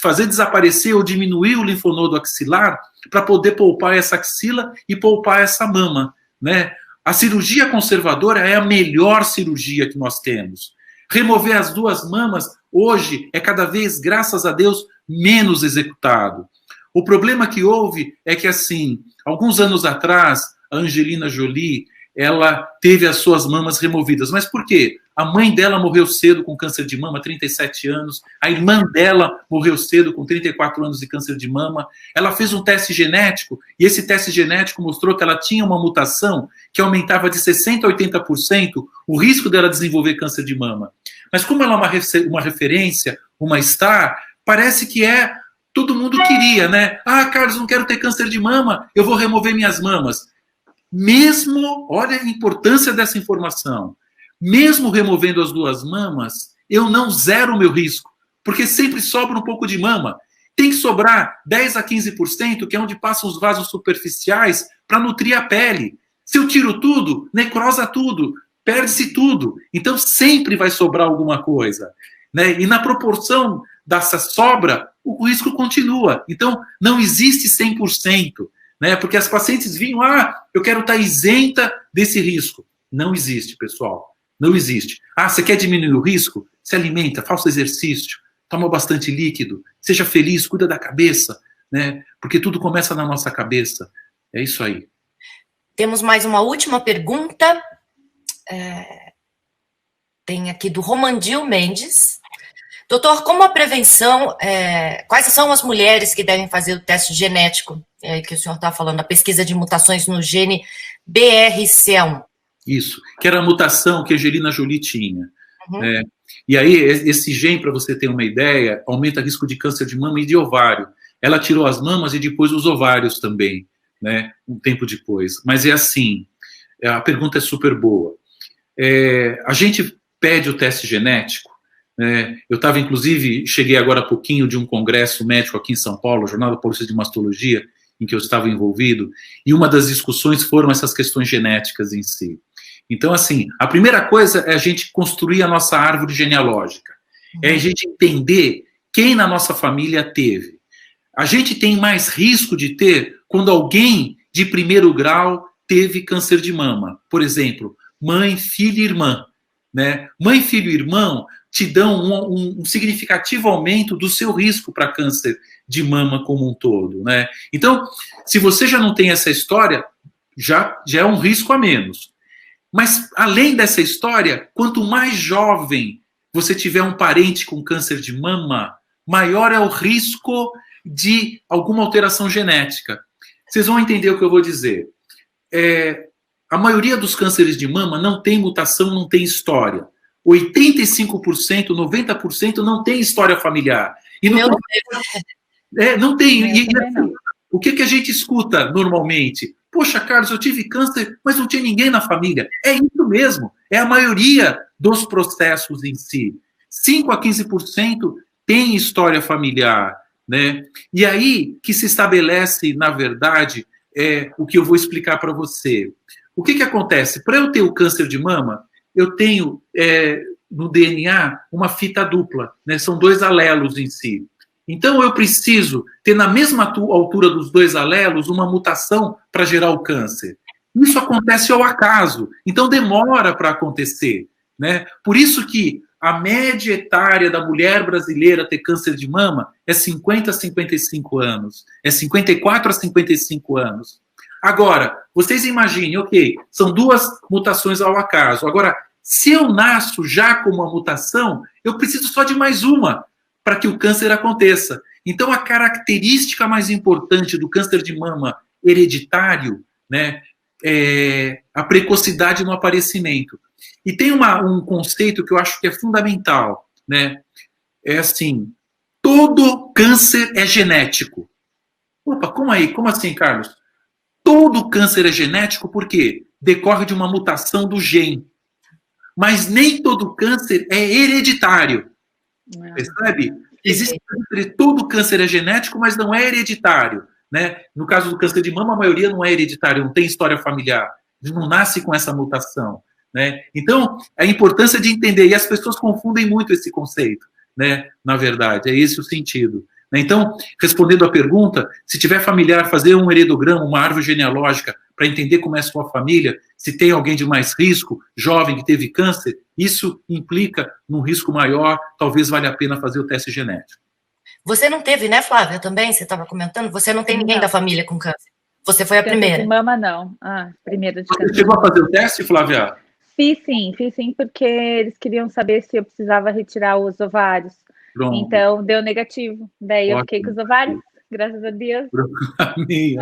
fazer desaparecer ou diminuir o linfonodo axilar para poder poupar essa axila e poupar essa mama, né? A cirurgia conservadora é a melhor cirurgia que nós temos. Remover as duas mamas, hoje, é cada vez, graças a Deus, menos executado. O problema que houve é que, assim, alguns anos atrás, a Angelina Jolie, ela teve as suas mamas removidas. Mas por quê? A mãe dela morreu cedo com câncer de mama, 37 anos. A irmã dela morreu cedo com 34 anos de câncer de mama. Ela fez um teste genético e esse teste genético mostrou que ela tinha uma mutação que aumentava de 60% a 80% o risco dela desenvolver câncer de mama. Mas como ela é uma referência, uma star, parece que todo mundo queria, né? Ah, Carlos, não quero ter câncer de mama, eu vou remover minhas mamas. Mesmo, olha a importância dessa informação, mesmo removendo as duas mamas, eu não zero o meu risco, porque sempre sobra um pouco de mama. Tem que sobrar 10% a 15%, que é onde passam os vasos superficiais, para nutrir a pele. Se eu tiro tudo, necrosa tudo, perde-se tudo. Então sempre vai sobrar alguma coisa, né? E na proporção dessa sobra, o risco continua. Então não existe 100%. Né? Porque as pacientes vinham, eu quero estar isenta desse risco. Não existe, pessoal. Não existe. Você quer diminuir o risco? Se alimenta, faça exercício, toma bastante líquido, seja feliz, cuida da cabeça, né? Porque tudo começa na nossa cabeça. É isso aí. Temos mais uma última pergunta. Tem aqui do Romandil Mendes. Doutor, como a prevenção, quais são as mulheres que devem fazer o teste genético, que o senhor está falando, a pesquisa de mutações no gene BRCA1? Isso, que era a mutação que a Angelina Jolie tinha. Uhum. E aí, esse gene, para você ter uma ideia, aumenta o risco de câncer de mama e de ovário. Ela tirou as mamas e depois os ovários também, né, um tempo depois. Mas é assim, a pergunta é super boa. A gente pede o teste genético. Eu estava, inclusive, cheguei agora há pouquinho de um congresso médico aqui em São Paulo, Jornada Paulista de Mastologia, em que eu estava envolvido, e uma das discussões foram essas questões genéticas em si. Então, assim, a primeira coisa é a gente construir a nossa árvore genealógica, é a gente entender quem na nossa família teve. A gente tem mais risco de ter quando alguém de primeiro grau teve câncer de mama. Por exemplo, mãe, filho e irmã. Né? Mãe, filho e irmão te dão um significativo aumento do seu risco para câncer de mama como um todo, né? Então, se você já não tem essa história, já é um risco a menos. Mas, além dessa história, quanto mais jovem você tiver um parente com câncer de mama, maior é o risco de alguma alteração genética. Vocês vão entender o que eu vou dizer. A maioria dos cânceres de mama não tem mutação, não tem história. 85%, 90% não tem história familiar. E não tem. O que a gente escuta normalmente? Poxa, Carlos, eu tive câncer, mas não tinha ninguém na família. É isso mesmo. É a maioria dos processos em si. 5% a 15% tem história familiar. Né? E aí que se estabelece, na verdade, o que eu vou explicar para você. O que acontece? Para eu ter o câncer de mama, eu tenho no DNA uma fita dupla, né? São 2 alelos em si. Então eu preciso ter na mesma altura dos 2 alelos uma mutação para gerar o câncer. Isso acontece ao acaso, então demora para acontecer, né? Por isso que a média etária da mulher brasileira ter câncer de mama é 50 a 55 anos, é 54 a 55 anos. Agora, vocês imaginem, ok, são 2 mutações ao acaso. Agora, se eu nasço já com uma mutação, eu preciso só de mais uma para que o câncer aconteça. Então, a característica mais importante do câncer de mama hereditário, né, é a precocidade no aparecimento. E tem um conceito que eu acho que é fundamental, né? É assim, todo câncer é genético. Opa, como assim, Carlos? Todo câncer é genético porque decorre de uma mutação do gene. Mas nem todo câncer é hereditário. Percebe? Existe todo câncer é genético, mas não é hereditário. Né? No caso do câncer de mama, a maioria não é hereditário, não tem história familiar. Não nasce com essa mutação. Né? Então, a importância de entender, e as pessoas confundem muito esse conceito. né? Na verdade, é esse o sentido. Então, respondendo à pergunta, se tiver familiar, fazer um heredograma, uma árvore genealógica, para entender como é a sua família, se tem alguém de mais risco, jovem que teve câncer, isso implica num risco maior, talvez valha a pena fazer o teste genético. Você não teve, né, Flávia, também? Você estava comentando? Você não tem ninguém da família com câncer? Você foi a primeira? De mama, não. Primeira de câncer. Você chegou a fazer o teste, Flávia? Fiz sim, porque eles queriam saber se eu precisava retirar os ovários. Pronto. Então, deu negativo. Daí eu fiquei com os ovários, graças a Deus. Amém.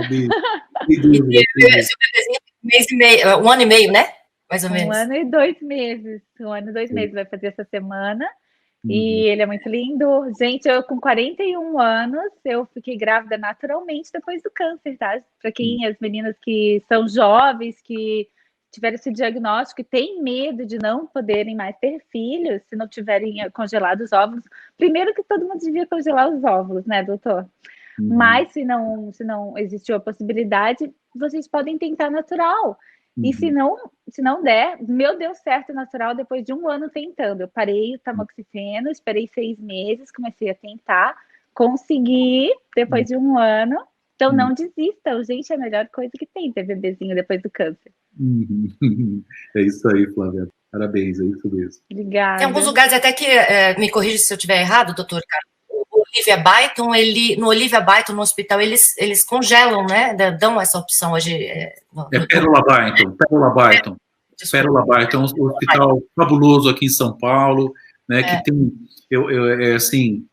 Um ano e meio, né? Mais ou menos. 1 ano e 2 meses. 1 ano e 2 meses vai fazer essa semana. E ele é muito lindo. Gente, eu com 41 anos, eu fiquei grávida naturalmente depois do câncer, tá? Para quem, as meninas que são jovens, que tiveram esse diagnóstico e têm medo de não poderem mais ter filhos, se não tiverem congelado os óvulos. Primeiro que todo mundo devia congelar os óvulos, né, doutor? Mas se não existiu a possibilidade, vocês podem tentar natural. E se não der, meu deu certo natural depois de 1 ano tentando. Eu parei o tamoxifeno, esperei 6 meses, comecei a tentar, consegui depois de 1 ano. Então não desistam, gente, é a melhor coisa que tem ter bebezinho depois do câncer. É isso aí, Flávia. Parabéns, é isso mesmo. Obrigada. Tem alguns lugares até que, me corrija se eu estiver errado, doutor Carlos. Olivia Byton, no hospital, eles congelam, né? Dão essa opção hoje. Pérola Byton. Pérola Byton é um hospital fabuloso aqui em São Paulo, né? Que tem,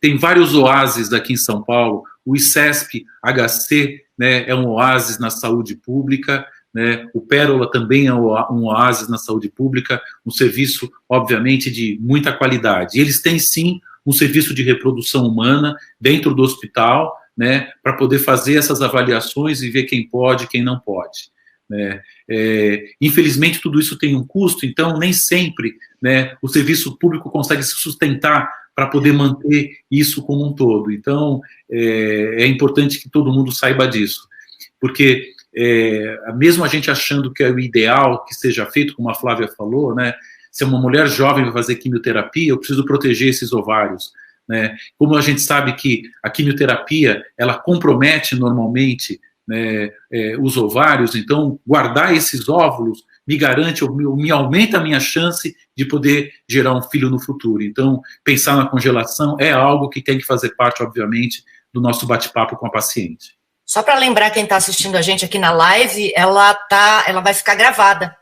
tem vários oásis aqui em São Paulo. O ICESP HC, né? É um oásis na saúde pública. Né? O Pérola também é um oásis na saúde pública, um serviço, obviamente, de muita qualidade. E eles têm, sim, um serviço de reprodução humana dentro do hospital, né, para poder fazer essas avaliações e ver quem pode e quem não pode. Né? Infelizmente, tudo isso tem um custo, então nem sempre, né, o serviço público consegue se sustentar para poder manter isso como um todo. Então, é importante que todo mundo saiba disso, porque mesmo a gente achando que é o ideal que seja feito, como a Flávia falou, né, se uma mulher jovem vai fazer quimioterapia, eu preciso proteger esses ovários, né? Como a gente sabe que a quimioterapia, ela compromete normalmente, né, os ovários, então guardar esses óvulos me garante, me aumenta a minha chance de poder gerar um filho no futuro. Então, pensar na congelação é algo que tem que fazer parte, obviamente, do nosso bate-papo com a paciente. Só para lembrar quem está assistindo a gente aqui na live, ela vai ficar gravada.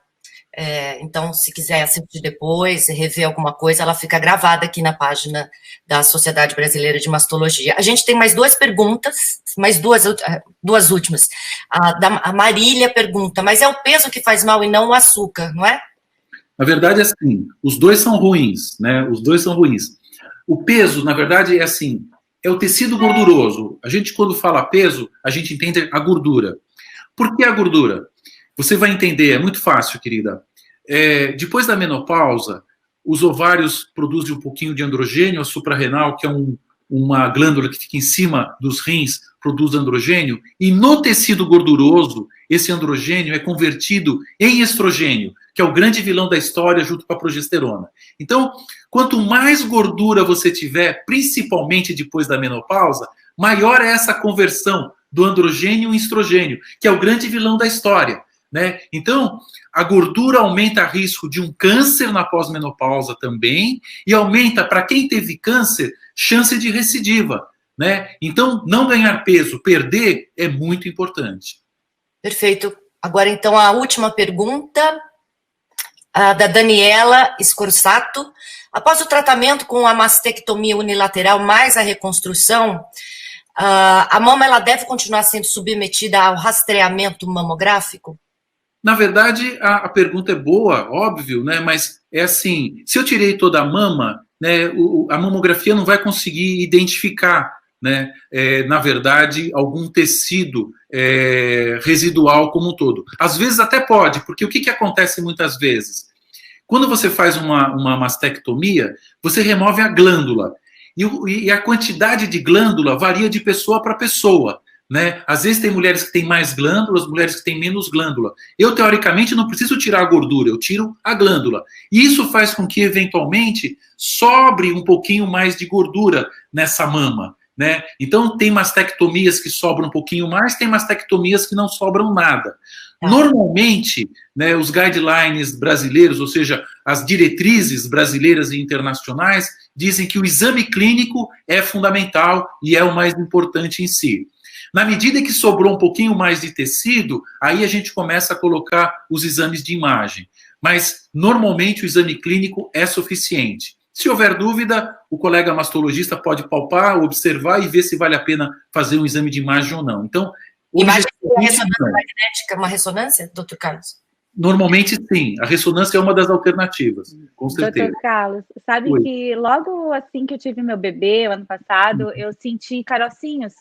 Então, se quiser assistir depois, rever alguma coisa, ela fica gravada aqui na página da Sociedade Brasileira de Mastologia. A gente tem mais 2 perguntas, mais duas últimas. A Marília pergunta, mas é o peso que faz mal e não o açúcar, não é? Na verdade, é assim, os dois são ruins, né? Os dois são ruins. O peso, na verdade, é assim, é o tecido gorduroso. A gente, quando fala peso, a gente entende a gordura. Por que a gordura? Você vai entender, é muito fácil, querida. Depois da menopausa, os ovários produzem um pouquinho de androgênio, a suprarrenal, que é uma glândula que fica em cima dos rins, produz androgênio, e no tecido gorduroso, esse androgênio é convertido em estrogênio, que é o grande vilão da história junto com a progesterona. Então, quanto mais gordura você tiver, principalmente depois da menopausa, maior é essa conversão do androgênio em estrogênio, que é o grande vilão da história. Né? Então, a gordura aumenta o risco de um câncer na pós-menopausa também, e aumenta, para quem teve câncer, chance de recidiva. Né? Então, não ganhar peso, perder, é muito importante. Perfeito. Agora, então, a última pergunta, da Daniela Scorsato. Após o tratamento com a mastectomia unilateral mais a reconstrução, a mama ela deve continuar sendo submetida ao rastreamento mamográfico? Na verdade, a pergunta é boa, óbvio, né? Mas é assim, se eu tirei toda a mama, né, a mamografia não vai conseguir identificar, né, na verdade, algum tecido residual como um todo. Às vezes até pode, porque o que acontece muitas vezes? Quando você faz uma mastectomia, você remove a glândula, e a quantidade de glândula varia de pessoa para pessoa. né? Às vezes tem mulheres que têm mais glândulas, mulheres que têm menos glândula. Eu, teoricamente, não preciso tirar a gordura, eu tiro a glândula. E isso faz com que, eventualmente, sobre um pouquinho mais de gordura nessa mama, né? Então, tem mastectomias que sobram um pouquinho mais, tem mastectomias que não sobram nada. Normalmente, né, os guidelines brasileiros, ou seja, as diretrizes brasileiras e internacionais, dizem que o exame clínico é fundamental e é o mais importante em si. Na medida que sobrou um pouquinho mais de tecido, aí a gente começa a colocar os exames de imagem. Mas, normalmente, o exame clínico é suficiente. Se houver dúvida, o colega mastologista pode palpar, observar e ver se vale a pena fazer um exame de imagem ou não. Então, imagem de ressonância magnética, uma ressonância, doutor Carlos? Normalmente, sim. A ressonância é uma das alternativas, com certeza. Doutor Carlos, sabe que logo assim que eu tive meu bebê, ano passado, eu senti carocinhos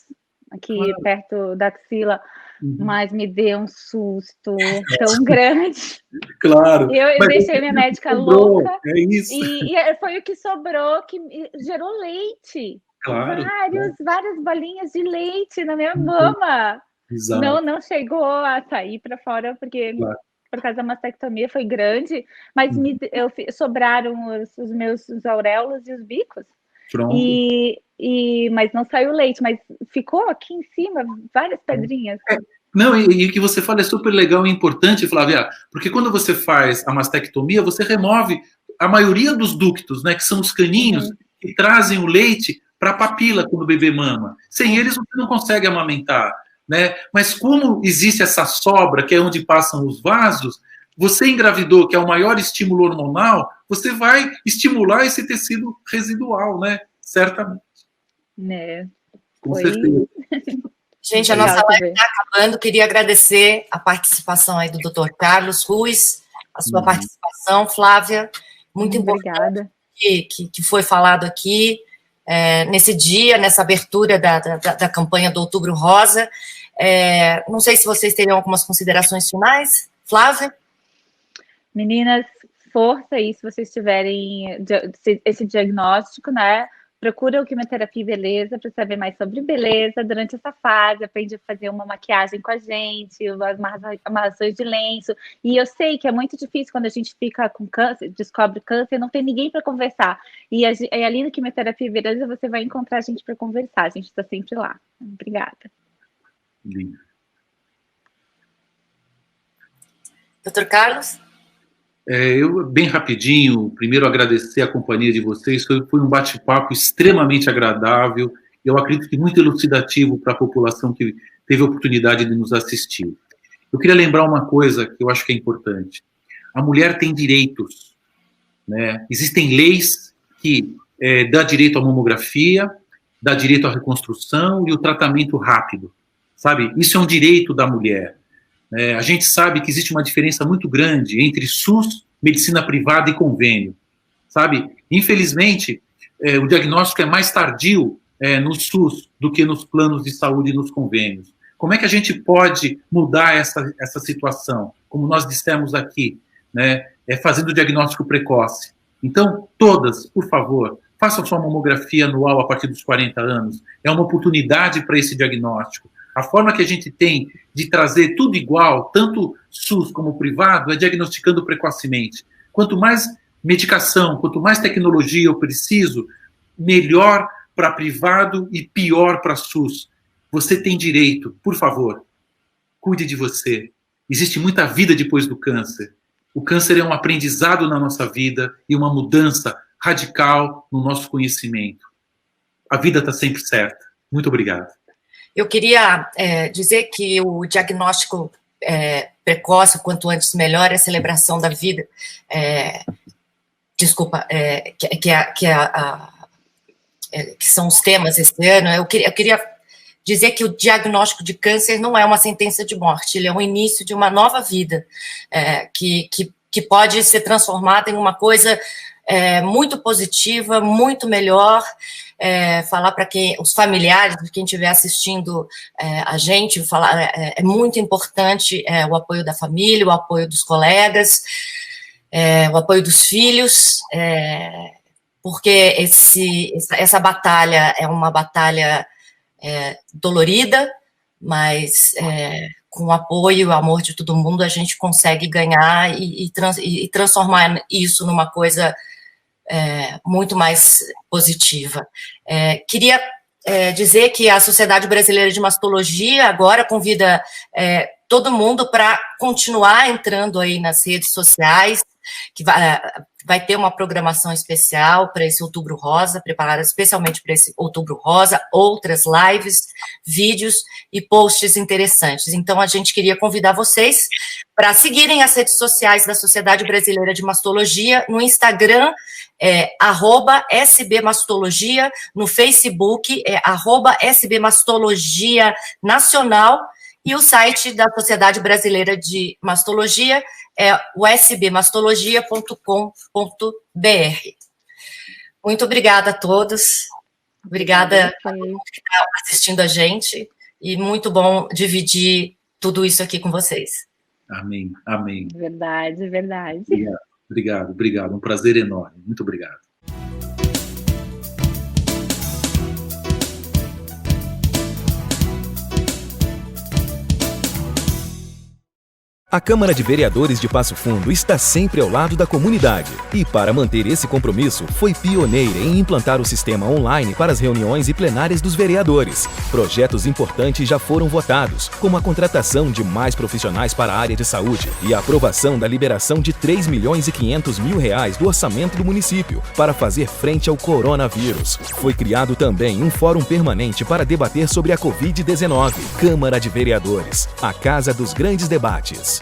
aqui perto da axila, mas me deu um susto tão grande. Claro. Eu deixei minha médica louca. É isso. E foi o que sobrou, que gerou leite. Claro. Várias bolinhas de leite na minha mama. Exato. Não chegou a sair para fora, porque por causa da mastectomia foi grande, mas sobraram os meus auréolas e os bicos. Pronto. Mas não saiu leite, mas ficou aqui em cima várias pedrinhas. Não, e o que você fala é super legal e importante, Flávia, porque quando você faz a mastectomia, você remove a maioria dos ductos, né, que são os caninhos que trazem o leite para a papila quando o bebê mama. Sem eles você não consegue amamentar, né? Mas como existe essa sobra, que é onde passam os vasos, você engravidou, que é o maior estímulo hormonal, você vai estimular esse tecido residual, né? Certamente. Né? Com certeza. Gente, a nossa live está acabando. Queria agradecer a participação aí do Dr. Carlos Ruiz, a sua participação, Flávia. Muito importante que foi falado aqui nesse dia, nessa abertura da campanha do Outubro Rosa. Não sei se vocês teriam algumas considerações finais. Flávia? Meninas, força aí se vocês tiverem esse diagnóstico, né? Procura o Quimioterapia Beleza para saber mais sobre beleza durante essa fase. Aprende a fazer uma maquiagem com a gente, as amarrações de lenço. E eu sei que é muito difícil quando a gente fica com câncer, descobre câncer, não tem ninguém para conversar. E ali no Quimioterapia Beleza você vai encontrar a gente para conversar. A gente está sempre lá. Obrigada. Lindo. Dr. Carlos? Eu, bem rapidinho, primeiro agradecer a companhia de vocês, foi um bate-papo extremamente agradável, eu acredito que muito elucidativo para a população que teve a oportunidade de nos assistir. Eu queria lembrar uma coisa que eu acho que é importante. A mulher tem direitos, né? Existem leis que dá direito à mamografia, dá direito à reconstrução e o tratamento rápido, sabe? Isso é um direito da mulher. A gente sabe que existe uma diferença muito grande entre SUS, medicina privada e convênio, sabe? Infelizmente, o diagnóstico é mais tardio no SUS do que nos planos de saúde e nos convênios. Como é que a gente pode mudar essa situação? Como nós dissemos aqui, né? Fazendo o diagnóstico precoce. Então, todas, por favor, façam sua mamografia anual a partir dos 40 anos. É uma oportunidade para esse diagnóstico. A forma que a gente tem de trazer tudo igual, tanto SUS como privado, é diagnosticando precocemente. Quanto mais medicação, quanto mais tecnologia eu preciso, melhor para privado e pior para SUS. Você tem direito, por favor, cuide de você. Existe muita vida depois do câncer. O câncer é um aprendizado na nossa vida e uma mudança radical no nosso conhecimento. A vida está sempre certa. Muito obrigado. Eu queria dizer que o diagnóstico precoce, quanto antes melhor, é a celebração da vida. Que são os temas esse ano. Eu queria dizer que o diagnóstico de câncer não é uma sentença de morte, ele é o início de uma nova vida, que pode ser transformada em uma coisa muito positiva, muito melhor. Falar para os familiares, quem estiver assistindo a gente, é muito importante o apoio da família, o apoio dos colegas, o apoio dos filhos, porque essa batalha é uma batalha dolorida, mas com o apoio e o amor de todo mundo, a gente consegue ganhar e transformar isso numa coisa muito mais positiva. Queria dizer que a Sociedade Brasileira de Mastologia agora convida todo mundo para continuar entrando aí nas redes sociais, que vai ter uma programação especial para esse Outubro Rosa, preparada especialmente para esse Outubro Rosa, outras lives, vídeos e posts interessantes. Então, a gente queria convidar vocês para seguirem as redes sociais da Sociedade Brasileira de Mastologia, no Instagram, @SBMastologia, no Facebook, @SBMastologia Nacional, e o site da Sociedade Brasileira de Mastologia é o sbmastologia.com.br. Muito obrigada a todos. Obrigada a todo mundo que está assistindo a gente. E muito bom dividir tudo isso aqui com vocês. Amém, amém. Verdade, verdade. Obrigado. Um prazer enorme. Muito obrigado. A Câmara de Vereadores de Passo Fundo está sempre ao lado da comunidade e, para manter esse compromisso, foi pioneira em implantar o sistema online para as reuniões e plenárias dos vereadores. Projetos importantes já foram votados, como a contratação de mais profissionais para a área de saúde e a aprovação da liberação de R$3.500.000 do orçamento do município para fazer frente ao coronavírus. Foi criado também um fórum permanente para debater sobre a Covid-19. Câmara de Vereadores, a casa dos grandes debates.